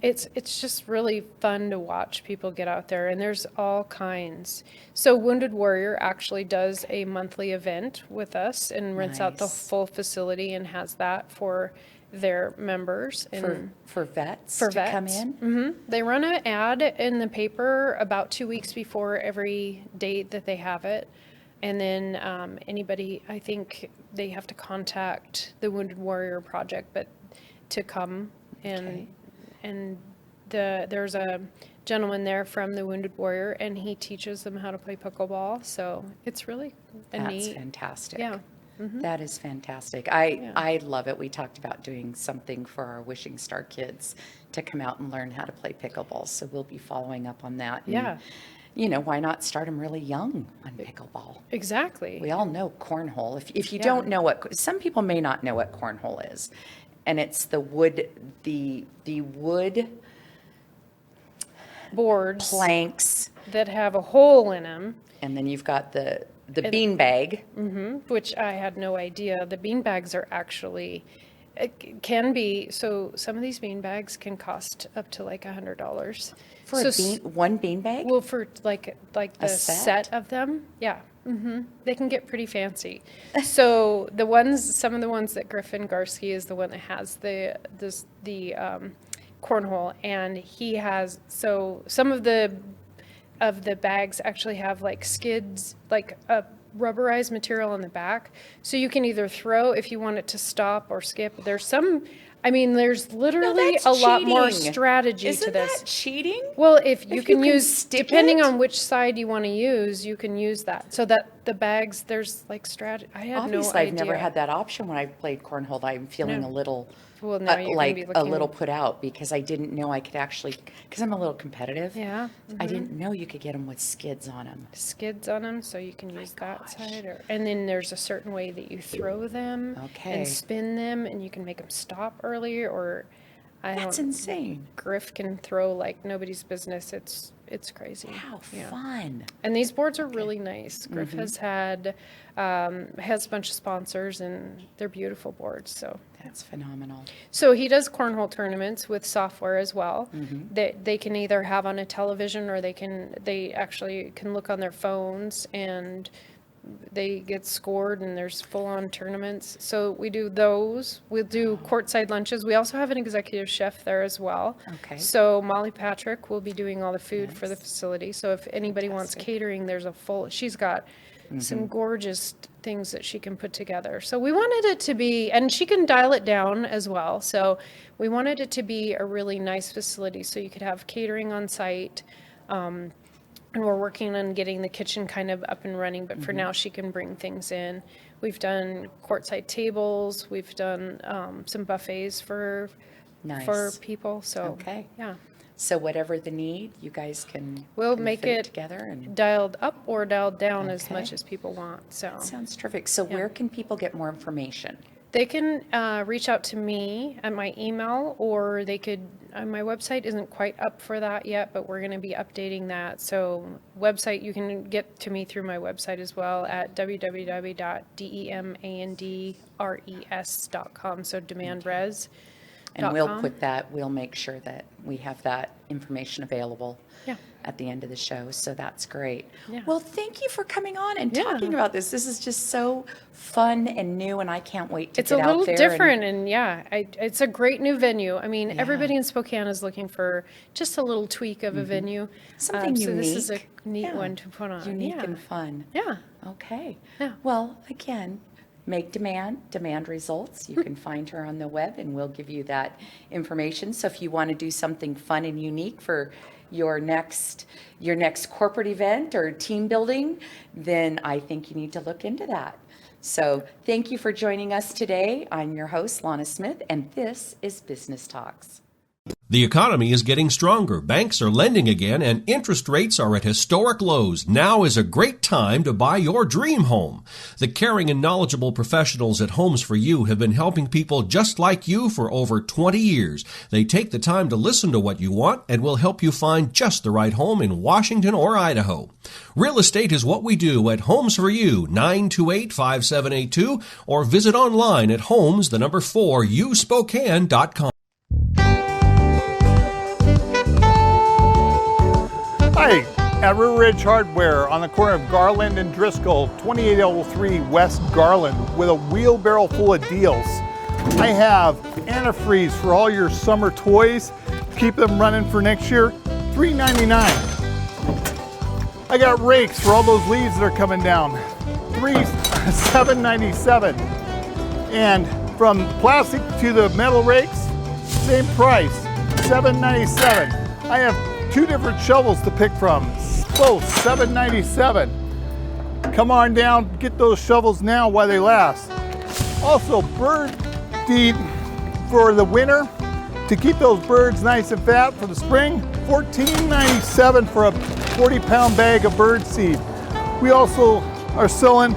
S3: It's just really fun to watch people get out there, and there's all kinds. So Wounded Warrior actually does a monthly event with us and rents out the full facility and has that for their members and
S2: for vets
S3: for
S2: to
S3: vets.
S2: come in.
S3: They run an ad in the paper about 2 weeks before every date that they have it. And then anybody, I think they have to contact the Wounded Warrior Project, but to come and there's a gentleman there from the Wounded Warrior, and he teaches them how to play pickleball. So it's really
S2: That's
S3: neat.
S2: fantastic.
S3: Yeah.
S2: That is fantastic. I love it. We talked about doing something for our Wishing Star kids to come out and learn how to play pickleball. So we'll be following up on that. And,
S3: Yeah.
S2: why not start them really young on pickleball?
S3: Exactly.
S2: We all know cornhole. If you don't know some people may not know what cornhole is, and it's the wood
S3: boards
S2: planks
S3: that have a hole in them,
S2: and then you've got the bean bag,
S3: which I had no idea. The bean bags are actually. It can be, so some of these bean bags can cost up to like $100.
S2: For one bean bag?
S3: Well, for like the
S2: set
S3: of them, yeah. They can get pretty fancy. So some of the ones that Griffin Garski is the one that has the cornhole, and he has, so some of the bags actually have like skids, like a rubberized material on the back, so you can either throw if you want it to stop or skip. There's literally a lot more strategy to this.
S2: Isn't that cheating?
S3: Well, if you can use,
S2: stick
S3: depending
S2: it?
S3: on which side you want to use, you can use that. So that the bags, there's like strategy. I had
S2: Obviously,
S3: no idea.
S2: I've never had that option when I played cornhole. I'm feeling a little,
S3: Well, now you're gonna be
S2: a little
S3: looking-
S2: put out because I didn't know I could actually, because I'm a little competitive.
S3: Yeah.
S2: I didn't know you could get them with skids on them.
S3: Skids on them, so you can use that side. And then there's a certain way that you throw them
S2: Okay.
S3: and spin them, and you can make them stop early, or
S2: That's insane.
S3: Griff can throw like nobody's business. It's crazy.
S2: How fun.
S3: And these boards are really nice. Griff has a bunch of sponsors, and they're beautiful boards. So
S2: That's phenomenal.
S3: So he does cornhole tournaments with software as well. They can either have on a television, or they actually can look on their phones, and they get scored, and there's full-on tournaments. So we do those. We'll do courtside lunches. We also have an executive chef there as well.
S2: Okay.
S3: So Molly Patrick will be doing all the food for the facility. So if anybody wants catering, there's she's got some gorgeous things that she can put together. So we wanted it to be, and she can dial it down as well. So we wanted it to be a really nice facility, so you could have catering on site. And we're working on getting the kitchen kind of up and running, but for now she can bring things in. We've done courtside tables. We've done some buffets for people. So yeah.
S2: So whatever the need, you guys can
S3: We'll
S2: can
S3: make
S2: fit
S3: it
S2: together and
S3: dialed up or dialed down as much as people want. So
S2: sounds terrific. So where can people get more information?
S3: They can reach out to me at my email, or they could, my website isn't quite up for that yet, but we're going to be updating that. So website, you can get to me through my website as well at www.demandres.com. So demand res.
S2: And we'll
S3: .com.
S2: put that, we'll make sure that we have that information available
S3: Yeah.
S2: at the end of the show. So that's great.
S3: Yeah.
S2: Well, thank you for coming on and
S3: Yeah.
S2: talking about this. This is just so fun and new, and I can't wait to
S3: It's a
S2: get out
S3: little
S2: there.
S3: different, and yeah, it's a great new venue. I mean, everybody in Spokane is looking for just a little tweak of a venue.
S2: Something
S3: So this is a
S2: unique.
S3: neat
S2: Yeah.
S3: one to put on.
S2: Unique
S3: Yeah.
S2: and fun.
S3: Yeah.
S2: Okay.
S3: Yeah.
S2: Well, again, make demand results. You can find her on the web, and we'll give you that information. So if you want to do something fun and unique for your next corporate event or team building, then I think you need to look into that. So thank you for joining us today. I'm your host, Lana Smith, and this is Business Talks.
S4: The economy is getting stronger, banks are lending again, and interest rates are at historic lows. Now is a great time to buy your dream home. The caring and knowledgeable professionals at Homes for You have been helping people just like you for over 20 years. They take the time to listen to what you want and will help you find just the right home in Washington or Idaho. Real estate is what we do at Homes for You, 928-5782, or visit online at homes4uspokane.com.
S17: Hi, at River Ridge Hardware on the corner of Garland and Driscoll, 2803 West Garland, with a wheelbarrow full of deals. I have antifreeze for all your summer toys. Keep them running for next year, $3.99. I got rakes for all those leaves that are coming down, $7.97. And from plastic to the metal rakes, same price, $7.97. I have 2 different shovels to pick from, both $7.97. Come on down, get those shovels now while they last. Also, bird feed for the winter to keep those birds nice and fat for the spring, $14.97 for a 40-pound bag of bird seed. We also are selling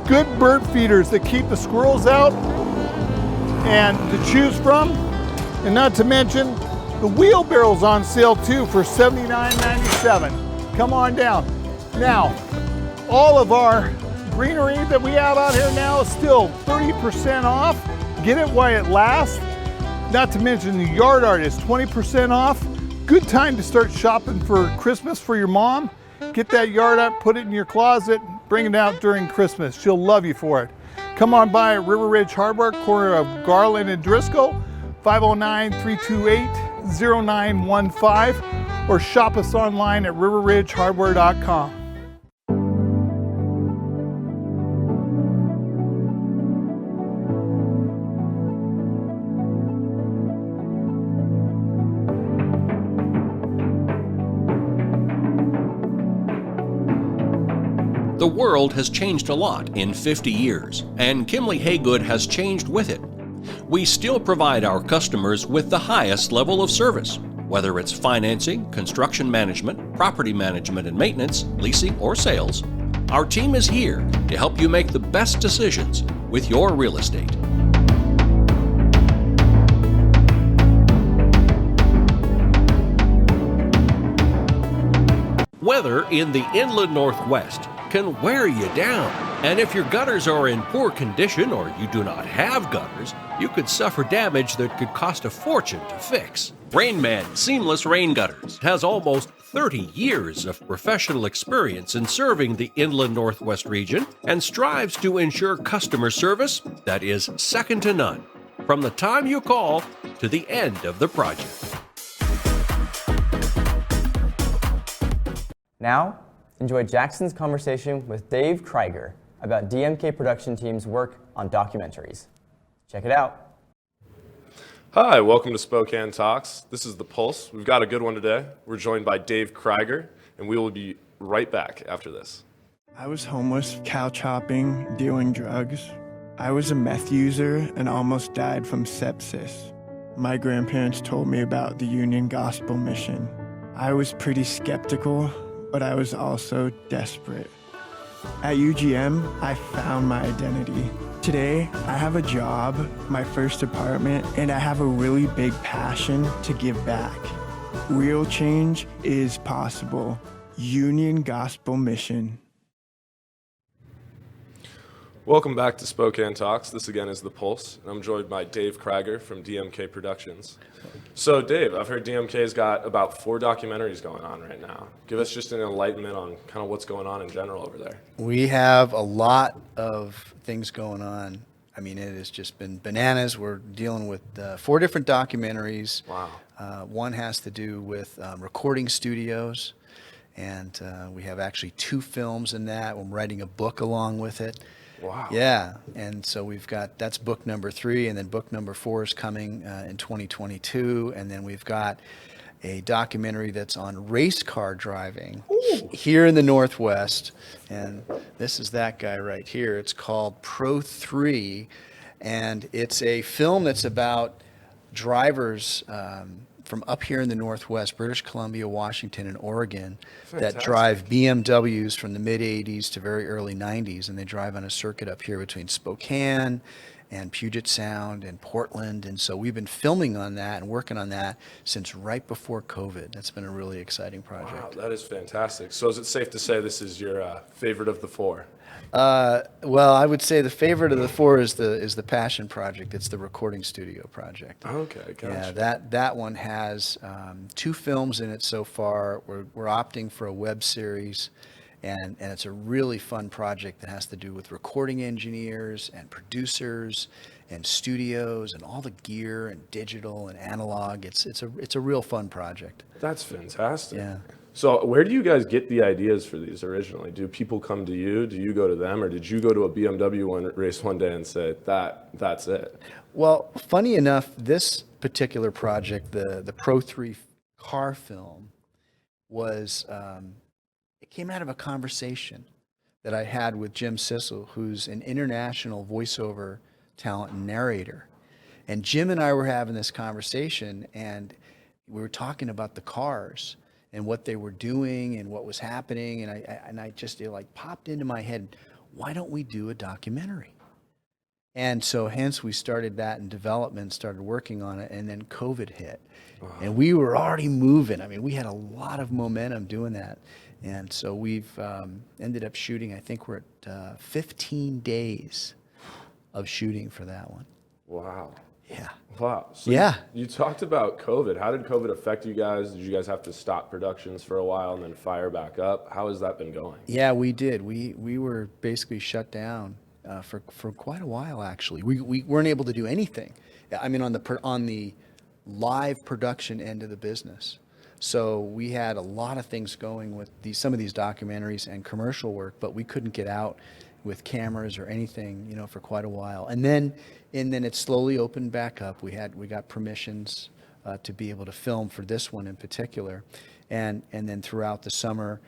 S17: good bird feeders that keep the squirrels out and to choose from, and not to mention the wheelbarrow's on sale too for $79.97. Come on down. Now, all of our greenery that we have out here now is still 30% off. Get it while it lasts. Not to mention the yard art is 20% off. Good time to start shopping for Christmas for your mom. Get that yard art, put it in your closet, bring it out during Christmas. She'll love you for it. Come on by at River Ridge Hardware, corner of Garland and Driscoll, 509-328-0915, or shop us online at riverridgehardware.com.
S4: The world has changed a lot in 50 years, and Kimley Haygood has changed with it. We still provide our customers with the highest level of service, whether it's financing, construction management, property management and maintenance, leasing, or sales. Our team is here to help you make the best decisions with your real estate. Weather in the inland Northwest can wear you down. And if your gutters are in poor condition or you do not have gutters, you could suffer damage that could cost a fortune to fix. Rainman Seamless Rain Gutters has almost 30 years of professional experience in serving the inland Northwest region and strives to ensure customer service that is second to none, from the time you call to the end of the project.
S1: Now, enjoy Jackson's conversation with Dave Krieger about DMK production team's work on documentaries. Check it out.
S6: Hi, welcome to Spokane Talks. This is The Pulse. We've got a good one today. We're joined by Dave Krieger, and we will be right back after this.
S7: I was homeless, cow chopping, dealing drugs. I was a meth user and almost died from sepsis. My grandparents told me about the Union Gospel Mission. I was pretty skeptical, but I was also desperate. At UGM, I found my identity. Today, I have a job, my first apartment, and I have a really big passion to give back. Real change is possible. Union Gospel Mission.
S6: Welcome back to Spokane Talks. This again is The Pulse, and I'm joined by Dave Krieger from DMK Productions. So Dave, I've heard DMK's got about 4 documentaries going on right now. Give us just an enlightenment on kind of what's going on in general over there.
S5: We have a lot of things going on. I mean, it has just been bananas. We're dealing with 4 different documentaries.
S6: Wow.
S5: One has to do with recording studios, and we have actually 2 films in that. I'm writing a book along with it.
S6: Wow.
S5: Yeah, and so that's book number 3, and then book number 4 is coming in 2022, and then we've got a documentary that's on race car driving here in the Northwest, and this is that guy right here. It's called Pro 3, and it's a film that's about drivers from up here in the Northwest, British Columbia, Washington, and Oregon, that drive BMWs from the mid-'80s to very early '90s, and they drive on a circuit up here between Spokane and Puget Sound and Portland, and so we've been filming on that and working on that since right before COVID. That's been a really exciting project.
S6: Wow, that is fantastic. So is it safe to say this is your favorite of the 4?
S5: Well, I would say the favorite of the 4 is the passion project. It's the recording studio project.
S6: Okay, gotcha.
S5: Yeah, that one has 2 films in it so far. We're opting for a web series, and it's a really fun project that has to do with recording engineers and producers and studios and all the gear and digital and analog. It's a real fun project.
S6: That's fantastic.
S5: Yeah.
S6: So where do you guys get the ideas for these originally? Do people come to you? Do you go to them? Or did you go to a BMW race one day and say, that's it?
S5: Well, funny enough, this particular project, the Pro 3 car film, was it came out of a conversation that I had with Jim Sissel, who's an international voiceover talent and narrator. And Jim and I were having this conversation, and we were talking about the cars and what they were doing and what was happening, and I just, it like popped into my head, why don't we do a documentary? And so hence we started that in development, started working on it, and then COVID hit. And we were already moving. I mean, we had a lot of momentum doing that. And so we've ended up shooting, I think we're at 15 days of shooting for that one.
S6: Wow.
S5: Yeah.
S6: Wow. So
S5: yeah.
S6: You talked about COVID. How did COVID affect you guys? Did you guys have to stop productions for a while and then fire back up? How has that been going?
S5: Yeah, we did. We were basically shut down for quite a while, actually. We weren't able to do anything. I mean, on the live production end of the business. So we had a lot of things going with some of these documentaries and commercial work, but we couldn't get out with cameras or anything, for quite a while. And then it slowly opened back up. We got permissions to be able to film for this one in particular, and then throughout the summer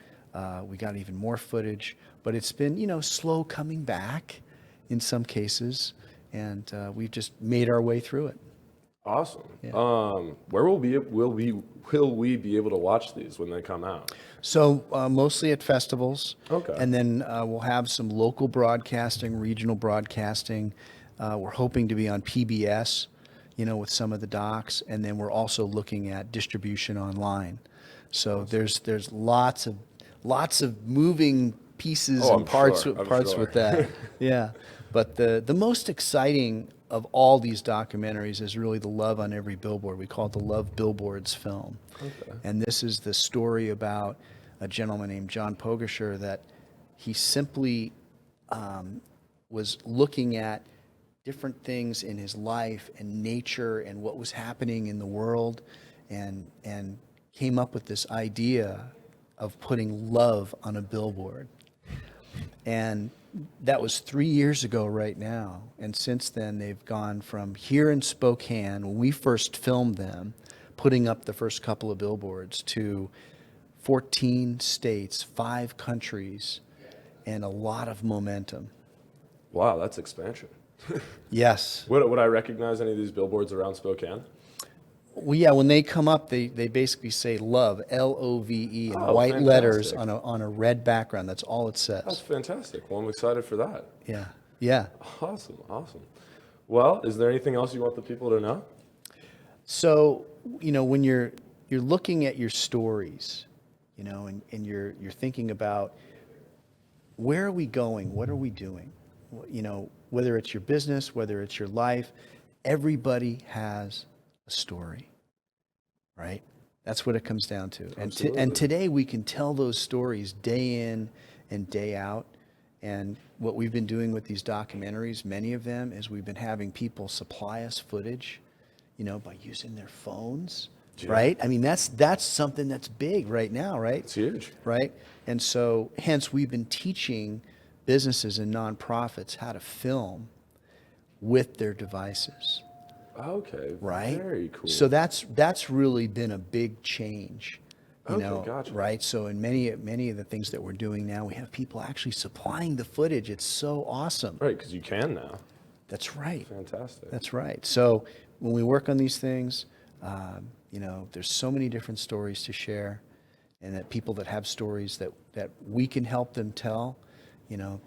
S5: we got even more footage. But it's been slow coming back in some cases, and we've just made our way through it.
S6: Awesome.
S5: Yeah.
S6: Where will we be able to watch these when they come out?
S5: So mostly at festivals.
S6: Okay.
S5: And then we'll have some local broadcasting, regional broadcasting. We're hoping to be on PBS, with some of the docs, and then we're also looking at distribution online. So there's lots of moving pieces and parts with that. Yeah. But the most exciting of all these documentaries is really The Love on Every Billboard. We call it the Love Billboards film.
S6: Okay.
S5: And this is the story about a gentleman named John Pogasher that he simply was looking at different things in his life and nature and what was happening in the world, and came up with this idea of putting love on a billboard. And that was 3 years ago right now. And since then, they've gone from here in Spokane, when we first filmed them, putting up the first couple of billboards, to 14 states, 5 countries, and a lot of momentum.
S6: Wow, that's expansion.
S5: Yes.
S6: Would I recognize any of these billboards around Spokane?
S5: Well, yeah, when they come up, they basically say love, L-O-V-E, in white
S6: fantastic.
S5: letters on a red background. That's all it says.
S6: That's fantastic. Well, I'm excited for that.
S5: Yeah. Yeah.
S6: Awesome. Well, is there anything else you want the people to know?
S5: So, when you're looking at your stories, and you're thinking about, where are we going? What are we doing? whether it's your business, whether it's your life, everybody has a story, right? That's what it comes down to. And today we can tell those stories day in and day out. And what we've been doing with these documentaries, many of them, is we've been having people supply us footage, by using their phones, right? I mean, that's something that's big right now, right?
S6: It's huge.
S5: Right? And so, hence, we've been teaching businesses and nonprofits how to film with their devices.
S6: Okay.
S5: Right?
S6: Very cool.
S5: So that's really been a big change.
S6: Gotcha.
S5: Right? So in many of the things that we're doing now, we have people actually supplying the footage. It's so awesome.
S6: Right, because you can now.
S5: That's right.
S6: Fantastic.
S5: That's right. So when we work on these things, there's so many different stories to share, and that people that have stories that we can help them tell,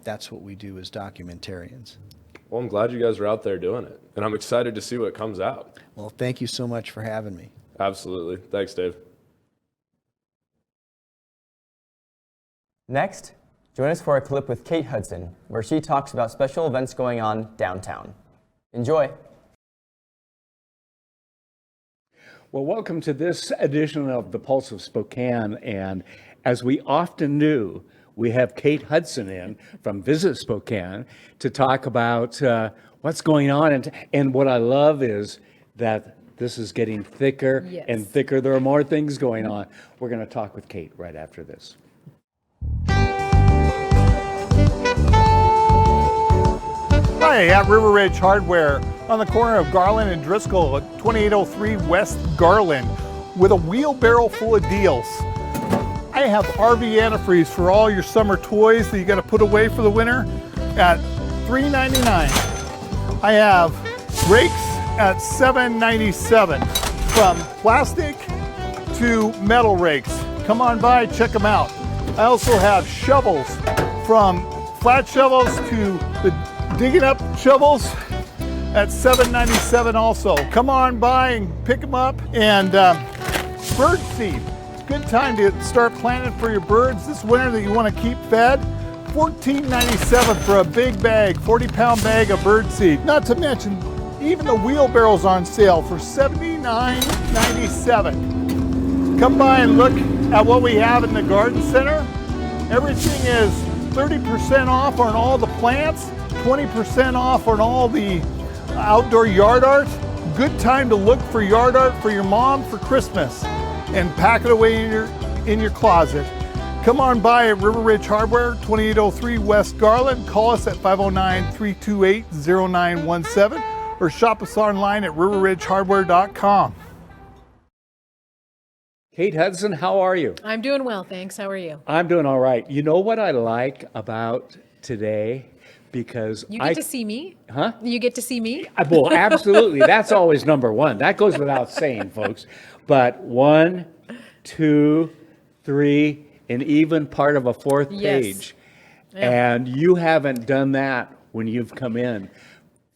S5: that's what we do as documentarians.
S6: Well, I'm glad you guys are out there doing it, and I'm excited to see what comes out.
S5: Well, thank you so much for having me.
S6: Absolutely. Thanks, Dave.
S1: Next, join us for a clip with Kate Hudson, where she talks about special events going on downtown. Enjoy.
S8: Well, welcome to this edition of the Pulse of Spokane, and as we often do, we have Kate Hudson in from Visit Spokane to talk about what's going on, and what I love is that this is getting thicker and thicker. There are more things going on. We're going to talk with Kate right after this.
S17: Hi, at River Ridge Hardware on the corner of Garland and Driscoll at 2803 West Garland with a wheelbarrow full of deals. I have RV antifreeze for all your summer toys that you got to put away for the winter at $3.99. I have rakes at $7.97, from plastic to metal rakes. Come on by, check them out. I also have shovels, from flat shovels to the digging up shovels at $7.97 also. Come on by and pick them up. And bird seed. It's a good time to start planting for your birds this winter that you want to keep fed. $14.97 for a big bag, 40-pound bag of bird seed. Not to mention, even the wheelbarrows on sale for $79.97. Come by and look at what we have in the garden center. Everything is 30% off on all the plants, 20% off on all the outdoor yard art. Good time to look for yard art for your mom for Christmas and pack it away in your closet. Come on by at River Ridge Hardware, 2803 West Garland. Call us at 509-328-0917 or shop us online at riverridgehardware.com.
S8: Kate Hudson, how are you?
S3: I'm doing well, thanks. How are you?
S8: I'm doing all right. You know what I like about today? Because
S3: you get to see me?
S8: Huh?
S3: You get to see me?
S8: Well, absolutely. That's always number one. That goes without saying, folks. But 1, 2, 3, and even part of a fourth page. Yeah. And you haven't done that when you've come in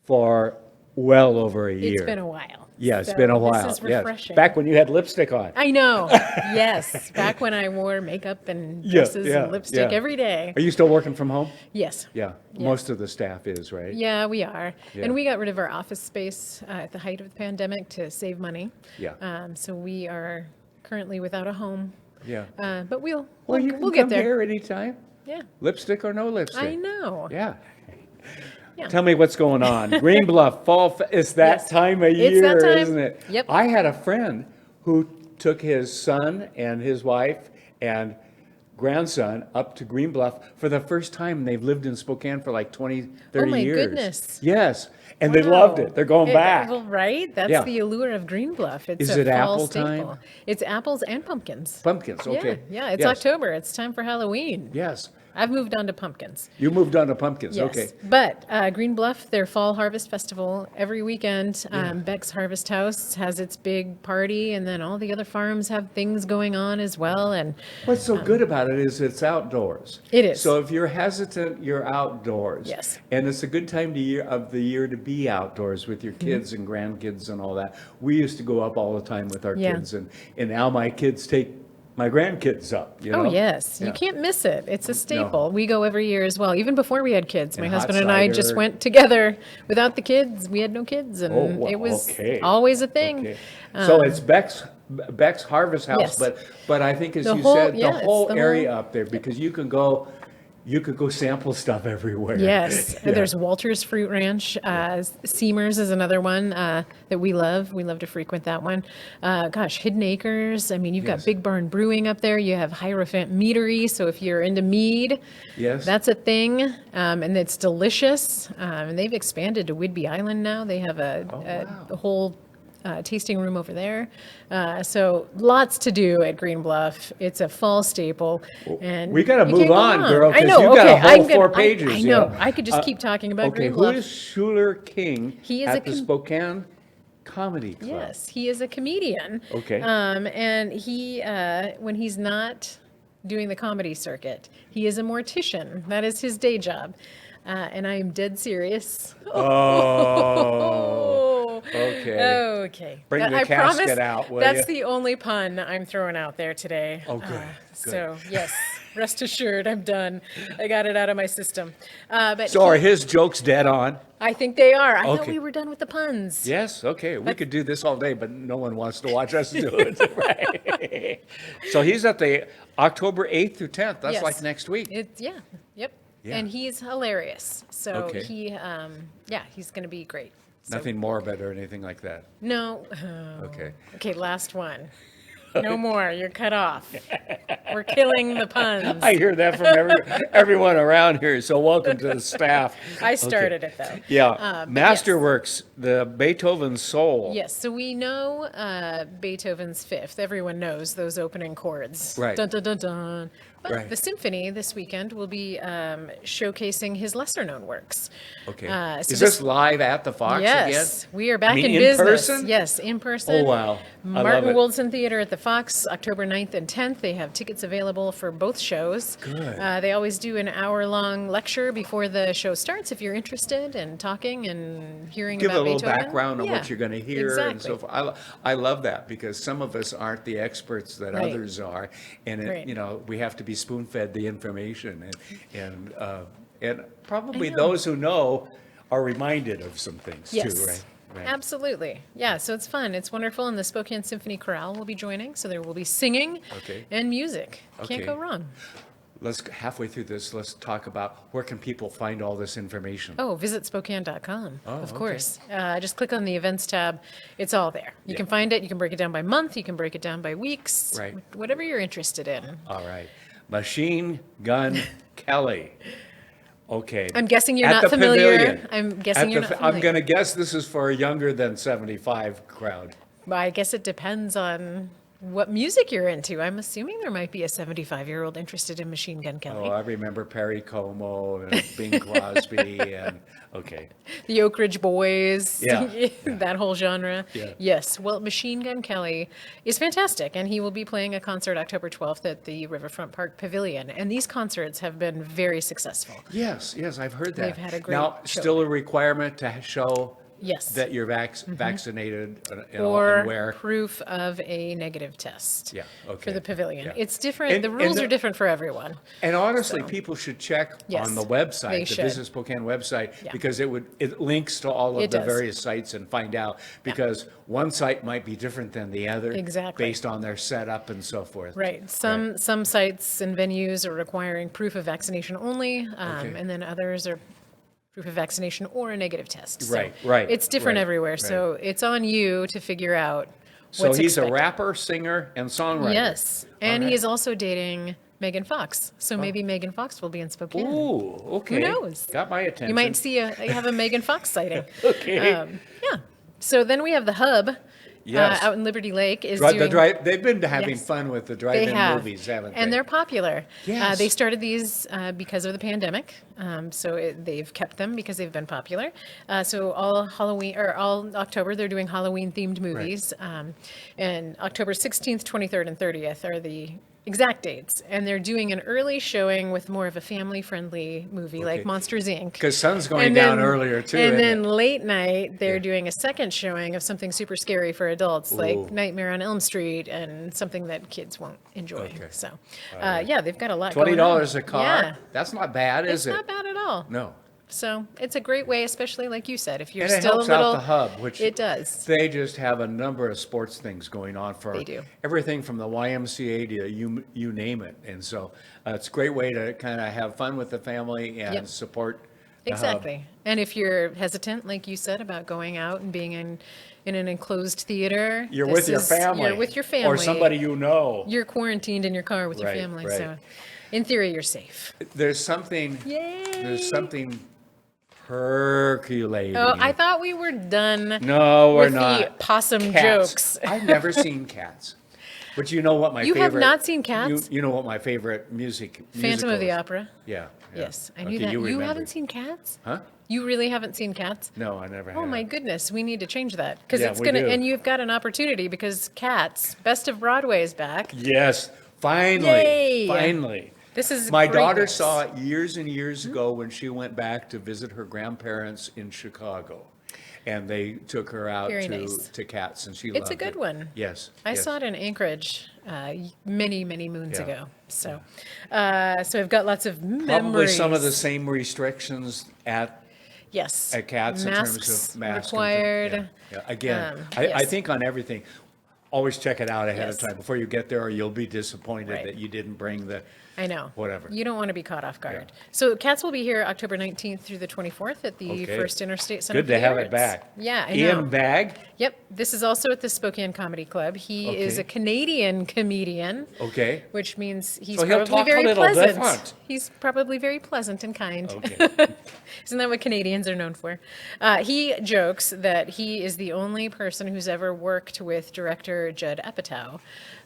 S8: for well over a year.
S3: It's been a while.
S8: Yeah, it's been a while.
S3: This is refreshing.
S8: Yes. Back when you had lipstick on.
S3: I know. Yes. Back when I wore makeup and dresses and lipstick every day.
S8: Are you still working from home?
S3: Yes.
S8: Yeah. Most of the staff is, right?
S3: Yeah, we are. Yeah. And we got rid of our office space at the height of the pandemic to save money.
S8: Yeah.
S3: So we are currently without a home.
S8: Yeah.
S3: But we'll
S8: you
S3: get
S8: come
S3: there.
S8: Here anytime.
S3: Yeah.
S8: Lipstick or no lipstick.
S3: I know.
S8: Yeah.
S3: Yeah.
S8: Tell me what's going on. Green Bluff Fall. It's that time of year,
S3: it's that time.
S8: Isn't it?
S3: Yep.
S8: I had a friend who took his son and his wife and grandson up to Green Bluff for the first time. They've lived in Spokane for like 20, 30 years.
S3: Oh my goodness.
S8: Yes. And they loved it. They're going back.
S3: Well, right? That's the allure of Green Bluff. It's
S8: Is
S3: a
S8: it
S3: fall
S8: apple
S3: staple.
S8: time?
S3: It's apples and pumpkins.
S8: Pumpkins, okay.
S3: Yeah, it's
S8: Yes.
S3: October. It's time for Halloween.
S8: Yes.
S3: I've moved on to pumpkins.
S8: You moved on to pumpkins,
S3: Yes.
S8: okay.
S3: But Green Bluff, their fall harvest festival, every weekend, Beck's Harvest House has its big party, and then all the other farms have things going on as well. And
S8: what's so good about it is it's outdoors.
S3: It is.
S8: So if you're hesitant, you're outdoors.
S3: Yes.
S8: And it's a good time of the year to be outdoors with your kids and grandkids and all that. We used to go up all the time with our kids, and now my kids take my grandkids up. You know?
S3: Oh, yes.
S8: Yeah.
S3: You can't miss it. It's a staple. We go every year as well, even before we had kids. My
S8: And
S3: husband
S8: hot
S3: and I just
S8: cider.
S3: went together without the kids. We had no kids, and
S8: Oh, well,
S3: it was
S8: okay.
S3: always a thing.
S8: Okay. So it's Beck's Harvest House,
S3: Yes.
S8: but I think, as
S3: The
S8: you
S3: whole-
S8: said,
S3: yeah,
S8: the
S3: it's
S8: whole
S3: the
S8: area
S3: whole-
S8: up there, because you could go sample stuff everywhere.
S3: Yes,
S8: Yeah.
S3: there's Walter's Fruit Ranch. Seamers is another one that we love. We love to frequent that one. Hidden Acres. I mean, you've got Big Barn Brewing up there. You have Hierophant Meadery. So if you're into mead,
S8: Yes.
S3: that's a thing, and it's delicious. And they've expanded to Whidbey Island now. They have a whole tasting room over there. So lots to do at Green Bluff. It's a fall staple. And
S8: We gotta
S3: you
S8: move
S3: can't go
S8: on,
S3: wrong.
S8: girl,
S3: I
S8: 'cause
S3: know.
S8: you've got a
S3: okay,
S8: whole
S3: I'm gonna-
S8: 4 pages.
S3: I know.
S8: yeah.
S3: I could just keep talking about
S8: Okay,
S3: Green
S8: who
S3: Bluff.
S8: is Schuler King
S3: He is
S8: at
S3: a
S8: the
S3: com-
S8: Spokane Comedy Club?
S3: Yes, he is a comedian.
S8: Okay.
S3: And he, when he's not doing the comedy circuit, he is a mortician. That is his day job. And I am dead serious.
S8: Oh, okay.
S3: Okay.
S8: Bring the
S3: I
S8: casket
S3: promise
S8: out, will
S3: that's
S8: ya?
S3: the only pun I'm throwing out there today.
S8: Oh, good,
S3: So, yes, rest assured, I'm done. I got it out of my system. But
S8: So are his jokes dead on?
S3: I think they are. I thought
S8: Okay.
S3: we were done with the puns.
S8: Yes, okay. We could do this all day, but no one wants to watch us do it. Right. So he's at the October 8th through 10th. That's
S3: Yes.
S8: like next week.
S3: Yep.
S8: Yeah.
S3: And he's hilarious. So
S8: Okay.
S3: he's going to be great. So,
S8: Nothing morbid or anything like that.
S3: No.
S8: Okay.
S3: Okay, last one. No more. You're cut off. We're killing the puns.
S8: I hear that from everyone around here. So welcome to the staff.
S3: I started it, though.
S8: Yeah.
S3: But yes.
S8: Masterworks, the Beethoven Soul.
S3: Yes, so we know Beethoven's Fifth. Everyone knows those opening chords.
S8: Right.
S3: Dun, dun, dun, dun. But
S8: Right.
S3: the symphony this weekend will be showcasing his lesser-known works.
S8: Okay.
S3: So
S8: Is this live at the Fox again?
S3: Yes, we are back
S8: You mean
S3: in
S8: in
S3: business.
S8: person?
S3: Yes, in person.
S8: Oh, wow. I love
S3: Martin
S8: it.
S3: Woldson Theater at the Fox, October 9th and 10th. They have tickets available for both shows.
S8: Good.
S3: They always do an hour-long lecture before the show starts if you're interested in talking and hearing
S8: Give
S3: about
S8: a little
S3: Beethoven.
S8: background on
S3: Yeah,
S8: what you're going to hear
S3: exactly.
S8: and so forth. I love that, because some of us aren't the experts that
S3: Right.
S8: others are, and it,
S3: Right.
S8: we have to be spoon-fed the information, and probably
S3: know.
S8: those who know are reminded of some things
S3: Yes.
S8: too, right? Right.
S3: Absolutely. Yeah, so it's fun. It's wonderful. And the Spokane Symphony Chorale will be joining. So there will be singing
S8: Okay.
S3: and music.
S8: Okay.
S3: Can't go wrong.
S8: Halfway through this, let's talk about where can people find all this information.
S3: Oh, visit Spokane.com,
S8: Oh,
S3: of
S8: okay.
S3: course. Just click on the events tab. It's all there. You
S8: Yeah.
S3: can find it. You can break it down by month. You can break it down by weeks.
S8: Right.
S3: Whatever you're interested in.
S8: All right. Machine Gun Kelly. Okay.
S3: I'm guessing you're
S8: At
S3: not
S8: the
S3: familiar.
S8: Pavilion.
S3: I'm guessing you're not
S8: I'm
S3: familiar.
S8: going to guess this is for a younger than 75 crowd.
S3: Well, I guess it depends on what music you're into. I'm assuming there might be a 75-year-old interested in Machine Gun Kelly.
S8: Oh, I remember Perry Como and Bing Crosby and okay.
S3: The Oak Ridge Boys,
S8: Yeah,
S3: that whole genre.
S8: Yeah.
S3: Yes, well, Machine Gun Kelly is fantastic, and he will be playing a concert October 12th at the Riverfront Park Pavilion. And these concerts have been very successful.
S8: Yes, I've heard that.
S3: They've had a great
S8: Now,
S3: show.
S8: still a requirement to show
S3: Yes.
S8: that you're vaccinated
S3: Or
S8: and where.
S3: proof of a negative test
S8: Yeah, okay.
S3: for the pavilion.
S8: Yeah.
S3: It's different.
S8: And-
S3: the
S8: and
S3: rules
S8: the-
S3: are different for everyone.
S8: And honestly,
S3: So-
S8: people should check
S3: Yes,
S8: on the
S3: they
S8: website, the
S3: should.
S8: Visit Spokane website,
S3: Yeah.
S8: because it links to all of
S3: It
S8: the
S3: does.
S8: various sites and find out, because one site might be different than the other.
S3: Exactly.
S8: Based on their setup and so forth.
S3: Right. Some sites and venues are requiring proof of vaccination only,
S8: Okay.
S3: and then others are proof of vaccination or a negative test. So
S8: Right,
S3: It's different
S8: right,
S3: everywhere.
S8: right.
S3: So it's on you to figure out
S8: So
S3: what's
S8: he's
S3: expected.
S8: a rapper, singer, and songwriter.
S3: Yes, and
S8: All
S3: he
S8: right.
S3: is also dating Megan Fox. So maybe Megan Fox will be in Spokane.
S8: Ooh, okay.
S3: Who knows?
S8: Got my attention.
S3: You might have a Megan Fox sighting.
S8: Okay.
S3: Yeah. So then we have the Hub.
S8: Yes.
S3: Out in Liberty Lake is
S8: The
S3: doing.
S8: they've been having
S3: Yes.
S8: fun with the
S3: They
S8: drive-in
S3: have,
S8: movies, haven't they?
S3: and they're popular.
S8: Yes.
S3: They started these because of the pandemic, they've kept them because they've been popular. So all October they're doing Halloween themed movies, and October 16th, 23rd, and 30th are the exact dates. And they're doing an early showing with more of a family-friendly movie like Monsters, Inc.
S8: Because sun's going down earlier, too.
S3: And
S8: isn't
S3: then
S8: it?
S3: late night, they're doing a second showing of something super scary for adults, like Nightmare on Elm Street, and something that kids won't enjoy. So, yeah, they've got a lot going on.
S8: $20 a car?
S3: Yeah.
S8: That's not bad, is it?
S3: It's not bad at all.
S8: No.
S3: So it's a great way, especially like you said, if you're
S8: And it
S3: still
S8: helps
S3: a little.
S8: out the hub, which
S3: it does.
S8: They just have a number of sports things going on for
S3: They do.
S8: everything from the YMCA to you name it. And so it's a great way to kind of have fun with the family and support the
S3: Exactly.
S8: hub.
S3: And if you're hesitant, like you said, about going out and being in an enclosed theater,
S8: You're
S3: this
S8: with your
S3: is-
S8: family.
S3: You're with your family.
S8: Or somebody you know.
S3: You're quarantined in your car with your
S8: Right,
S3: family.
S8: right.
S3: So in theory, you're safe.
S8: There's something percolating.
S3: Oh, I thought we were done
S8: No, we're
S3: with
S8: not.
S3: the possum
S8: Cats.
S3: jokes.
S8: I've never seen Cats. But you know what my
S3: You
S8: favorite...
S3: have not seen Cats?
S8: You know what my favorite
S3: Phantom
S8: musical
S3: of the
S8: is.
S3: Opera?
S8: Yeah.
S3: Yes, I knew
S8: Okay,
S3: that. You
S8: remembered.
S3: haven't seen Cats?
S8: Huh?
S3: You really haven't seen Cats?
S8: No, I never have.
S3: Oh my goodness, we need to change that because
S8: Yeah,
S3: it's
S8: we
S3: gonna.
S8: do.
S3: And you've got an opportunity because Cats, Best of Broadway is back.
S8: Yes, finally.
S3: Yay!
S8: Finally.
S3: This is
S8: My daughter
S3: greatness.
S8: saw it years and years ago when she went back to visit her grandparents in Chicago. And they took her out
S3: Very nice.
S8: to Cats, and she loved it.
S3: It's a good one.
S8: Yes.
S3: I
S8: yes.
S3: saw it in Anchorage many moons ago. So, so I've got lots of memories.
S8: Probably some of the same restrictions at
S3: Yes.
S8: At Cats in terms
S3: Masks
S8: of masks.
S3: required.
S8: Yeah. Again, I
S3: yes.
S8: think on everything, always check it out ahead
S3: Yes.
S8: of time before you get there, or you'll be disappointed
S3: Right.
S8: that you didn't bring the
S3: I know.
S8: whatever.
S3: You don't want to be caught off guard. So Cats will be here October 19th through the 24th at the
S8: Okay.
S3: First Interstate Center.
S8: Good
S3: for
S8: to
S3: the
S8: have it
S3: Arts.
S8: back.
S3: Yeah, I know.
S8: Ian Bagg?
S3: Yep. This is also at the Spokane Comedy Club. He is
S8: Okay.
S3: a Canadian comedian.
S8: Okay.
S3: Which means he's
S8: So he'll
S3: probably
S8: talk a
S3: very
S8: little
S3: pleasant.
S8: different.
S3: He's probably very pleasant and kind.
S8: Okay.
S3: Isn't that what Canadians are known for? He jokes that he is the only person who's ever worked with director Judd Apatow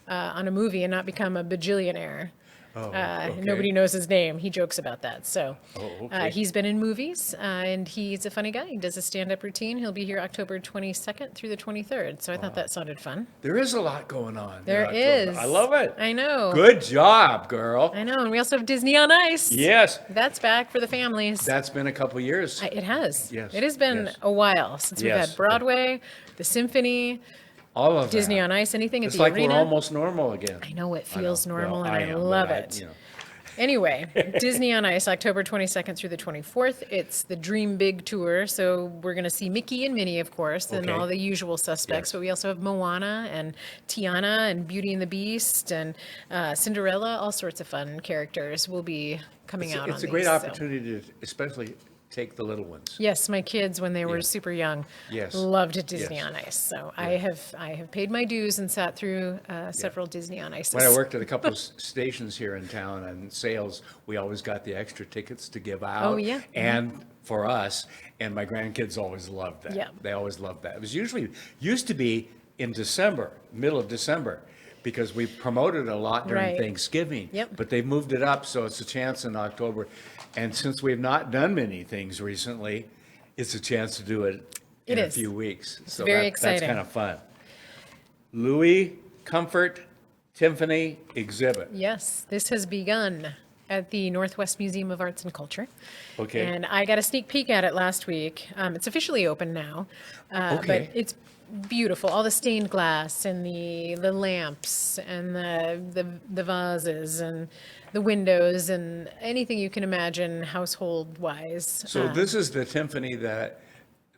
S3: on a movie and not become a bajillionaire.
S8: okay.
S3: Nobody knows his name. He jokes about that. So
S8: okay.
S3: he's been in movies and he's a funny guy. He does a stand-up routine. He'll be here October 22nd through the 23rd. So I thought that sounded fun.
S8: There is a lot going on.
S3: There
S8: in
S3: is.
S8: October. I love it.
S3: I know.
S8: Good job, girl.
S3: I know. And we also have Disney on Ice.
S8: Yes.
S3: That's back for the families.
S8: That's been a couple years.
S3: It has.
S8: Yes,
S3: It has been
S8: yes.
S3: a while since we've
S8: Yes.
S3: had Broadway, the Symphony,
S8: All of
S3: Disney
S8: that.
S3: on Ice, anything
S8: It's
S3: at the
S8: like
S3: arena.
S8: we're almost normal again.
S3: I know it feels
S8: know.
S3: normal
S8: Well,
S3: and I
S8: am,
S3: love
S8: but
S3: it. Anyway, Disney on Ice, October 22nd through the 24th. It's the Dream Big Tour. So we're going to see Mickey and Minnie, of course, and
S8: Okay.
S3: all the usual suspects.
S8: Yes.
S3: But we also have Moana and Tiana and Beauty and the Beast and Cinderella. All sorts of fun characters will be coming out on
S8: It's a great
S3: these, so.
S8: opportunity to especially take the little ones.
S3: Yes, my kids, when they were
S8: Yes.
S3: super young,
S8: Yes.
S3: loved Disney
S8: Yes.
S3: on Ice. So I have paid my dues and sat through several Disney on Ices.
S8: When I worked at a couple of stations here in town on sales, we always got the extra tickets to give out.
S3: Oh, yeah.
S8: And for us, and my grandkids always loved that.
S3: Yeah.
S8: They always loved that. It was used to be in December, middle of December, because we promoted a lot during
S3: Right.
S8: Thanksgiving.
S3: Yep.
S8: But they've moved it up, so it's a chance in October. And since we've not done many things recently, it's a chance to do it in
S3: It
S8: a
S3: is.
S8: few weeks.
S3: It's
S8: So
S3: very
S8: that's
S3: exciting.
S8: kind of fun. Louis Comfort Tiffany exhibit.
S3: Yes, this has begun at the Northwest Museum of Arts and Culture.
S8: Okay.
S3: And I got a sneak peek at it last week. It's officially open now.
S8: Okay.
S3: But it's beautiful. All the stained glass and the lamps and the vases and the windows and anything you can imagine household-wise.
S8: So this is the Tiffany that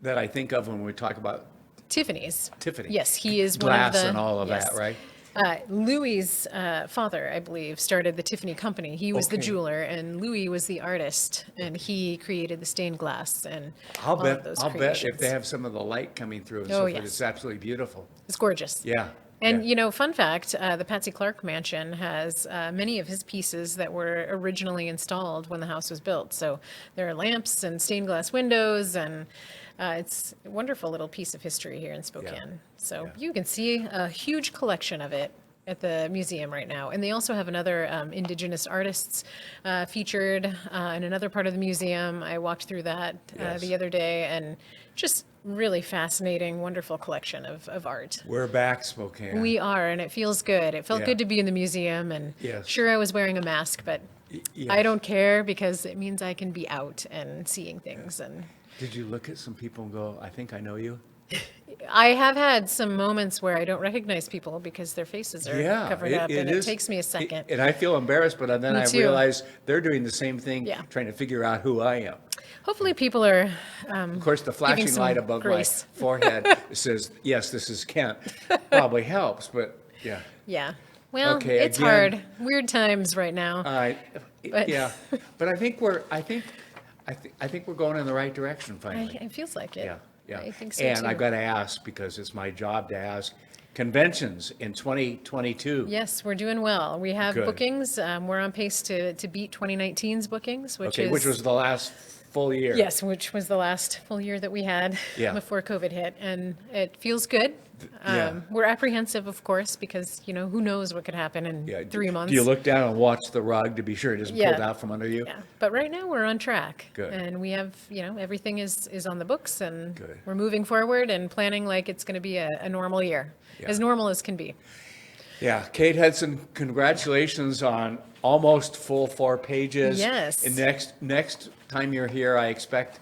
S8: I think of when we talk about
S3: Tiffany's.
S8: Tiffany.
S3: Yes, he is
S8: glass
S3: one of the...
S8: and all of
S3: yes.
S8: that, right?
S3: Louis's father, I believe, started the Tiffany Company. He was the
S8: Okay.
S3: jeweler, and Louis was the artist, and he created the stained glass and
S8: I'll
S3: all
S8: bet.
S3: of those
S8: I'll bet
S3: creations.
S8: if they have some of the light coming through and
S3: Oh,
S8: so forth,
S3: yes.
S8: it's absolutely beautiful.
S3: It's gorgeous.
S8: Yeah.
S3: And,
S8: yeah.
S3: you know, fun fact, the Patsy Clark Mansion has many of his pieces that were originally installed when the house was built. So there are lamps and stained glass windows, and it's a wonderful little piece of history here in Spokane. So you can see a huge collection of it at the museum right now. And they also have another Indigenous artists featured in another part of the museum. I walked through that
S8: Yes.
S3: the other day, and just really fascinating, wonderful collection of art.
S8: We're back, Spokane.
S3: We are, and it feels good. It felt
S8: Yeah.
S3: good to be in the museum, and
S8: Yes.
S3: sure, I was wearing a mask, but
S8: yes.
S3: I don't care because it means I can be out and seeing things. And
S8: Did you look at some people and go, I think I know you?
S3: I have had some moments where I don't recognize people because their faces are
S8: Yeah,
S3: covered up, and it
S8: is-
S3: takes me a second.
S8: And I feel embarrassed, but then
S3: Me
S8: I
S3: too.
S8: realize they're doing the same thing,
S3: Yeah.
S8: trying to figure out who I am.
S3: Hopefully, people are.
S8: Of course, the
S3: giving
S8: flashing
S3: some
S8: light above
S3: grace.
S8: my forehead says, yes, this is Kent. Probably helps, but yeah.
S3: Yeah. Well,
S8: Okay,
S3: it's
S8: again-
S3: hard. Weird times right now.
S8: All right.
S3: But-
S8: Yeah. But I think we're going in the right direction finally.
S3: It feels like it.
S8: Yeah. Yeah.
S3: I think so
S8: And
S3: too.
S8: I've got to ask, because it's my job to ask, conventions in 2022.
S3: Yes, we're doing well. We have
S8: Good.
S3: bookings. We're on pace to beat 2019's bookings, which is
S8: which was the last full year.
S3: yes, which was the last full year that we had
S8: Yeah.
S3: before COVID hit, and it feels good.
S8: Yeah.
S3: We're apprehensive, of course, because who knows what could happen in 3 months.
S8: Do you look down and watch the rug to be sure it isn't
S3: Yeah.
S8: pulled out from under you?
S3: Yeah, but right now we're on track.
S8: Good.
S3: And we have, everything is on the books, and
S8: Good.
S3: we're moving forward and planning like it's going to be a normal year, as normal as can be.
S8: Yeah, Kate Hudson, congratulations on almost full 4 pages.
S3: Yes.
S8: And next time you're here, I expect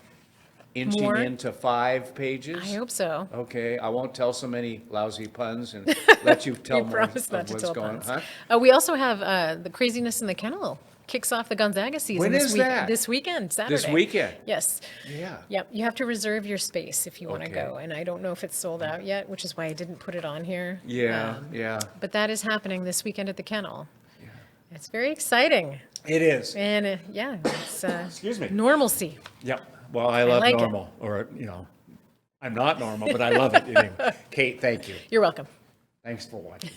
S8: inching
S3: More?
S8: into 5 pages.
S3: I hope so.
S8: Okay, I won't tell so many lousy puns and let you tell
S3: You
S8: more
S3: promised
S8: of
S3: not to
S8: what's
S3: tell
S8: going on.
S3: puns.
S8: Huh?
S3: We also have the Craziness in the Kennel kicks off the Gonzaga season
S8: When
S3: this
S8: is
S3: week.
S8: that?
S3: This weekend, Saturday.
S8: This weekend?
S3: Yes.
S8: Yeah.
S3: Yep. You have to reserve your space if you want to
S8: Okay.
S3: go, and I don't know if it's sold out yet, which is why I didn't put it on here.
S8: Yeah, yeah.
S3: But that is happening this weekend at the Kennel. Yeah. It's very exciting.
S8: It is.
S3: And it's
S8: Excuse me.
S3: Normalcy.
S8: Yep. Well, I love
S3: like it.
S8: normal, or I'm not normal, but I love it. Anyway. Kate, thank you.
S3: You're welcome.
S8: Thanks for watching.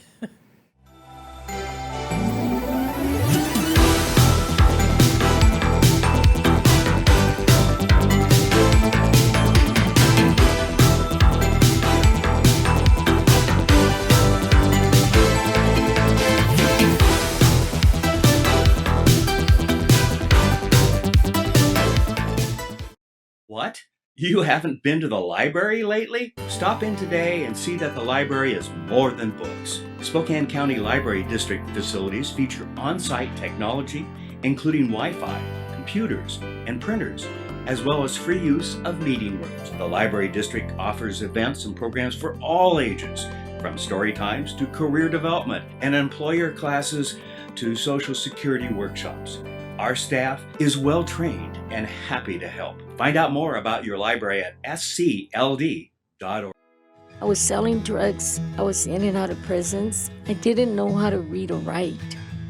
S9: What? You haven't been to the library lately? Stop in today and see that the library is more than books. Spokane County Library District facilities feature on-site technology, including Wi-Fi, computers, and printers, as well as free use of meeting rooms. The Library District offers events and programs for all ages, from story times to career development and employer classes to Social Security workshops. Our staff is well trained and happy to help. Find out more about your library at scld.org.
S10: I was selling drugs. I was in and out of prisons. I didn't know how to read or write.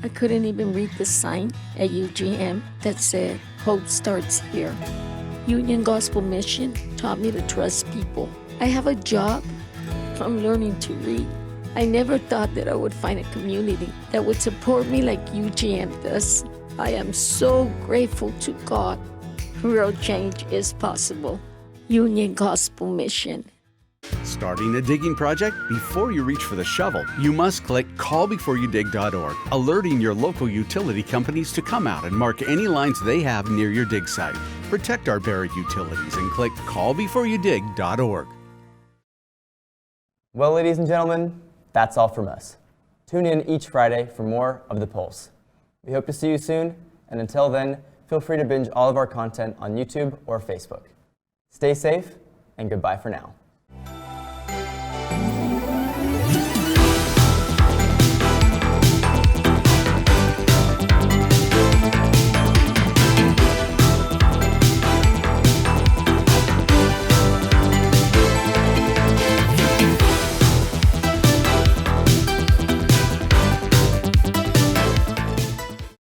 S10: I couldn't even read the sign at UGM that said, "Hope starts here." Union Gospel Mission taught me to trust people. I have a job from learning to read. I never thought that I would find a community that would support me like UGM does. I am so grateful to God. Real change is possible. Union Gospel Mission.
S14: Starting a digging project? Before you reach for the shovel, you must click callbeforeyoudig.org, alerting your local utility companies to come out and mark any lines they have near your dig site. Protect our buried utilities and click callbeforeyoudig.org.
S1: Well, ladies and gentlemen, that's all from us. Tune in each Friday for more of The Pulse. We hope to see you soon, and until then, feel free to binge all of our content on YouTube or Facebook. Stay safe, and goodbye for now.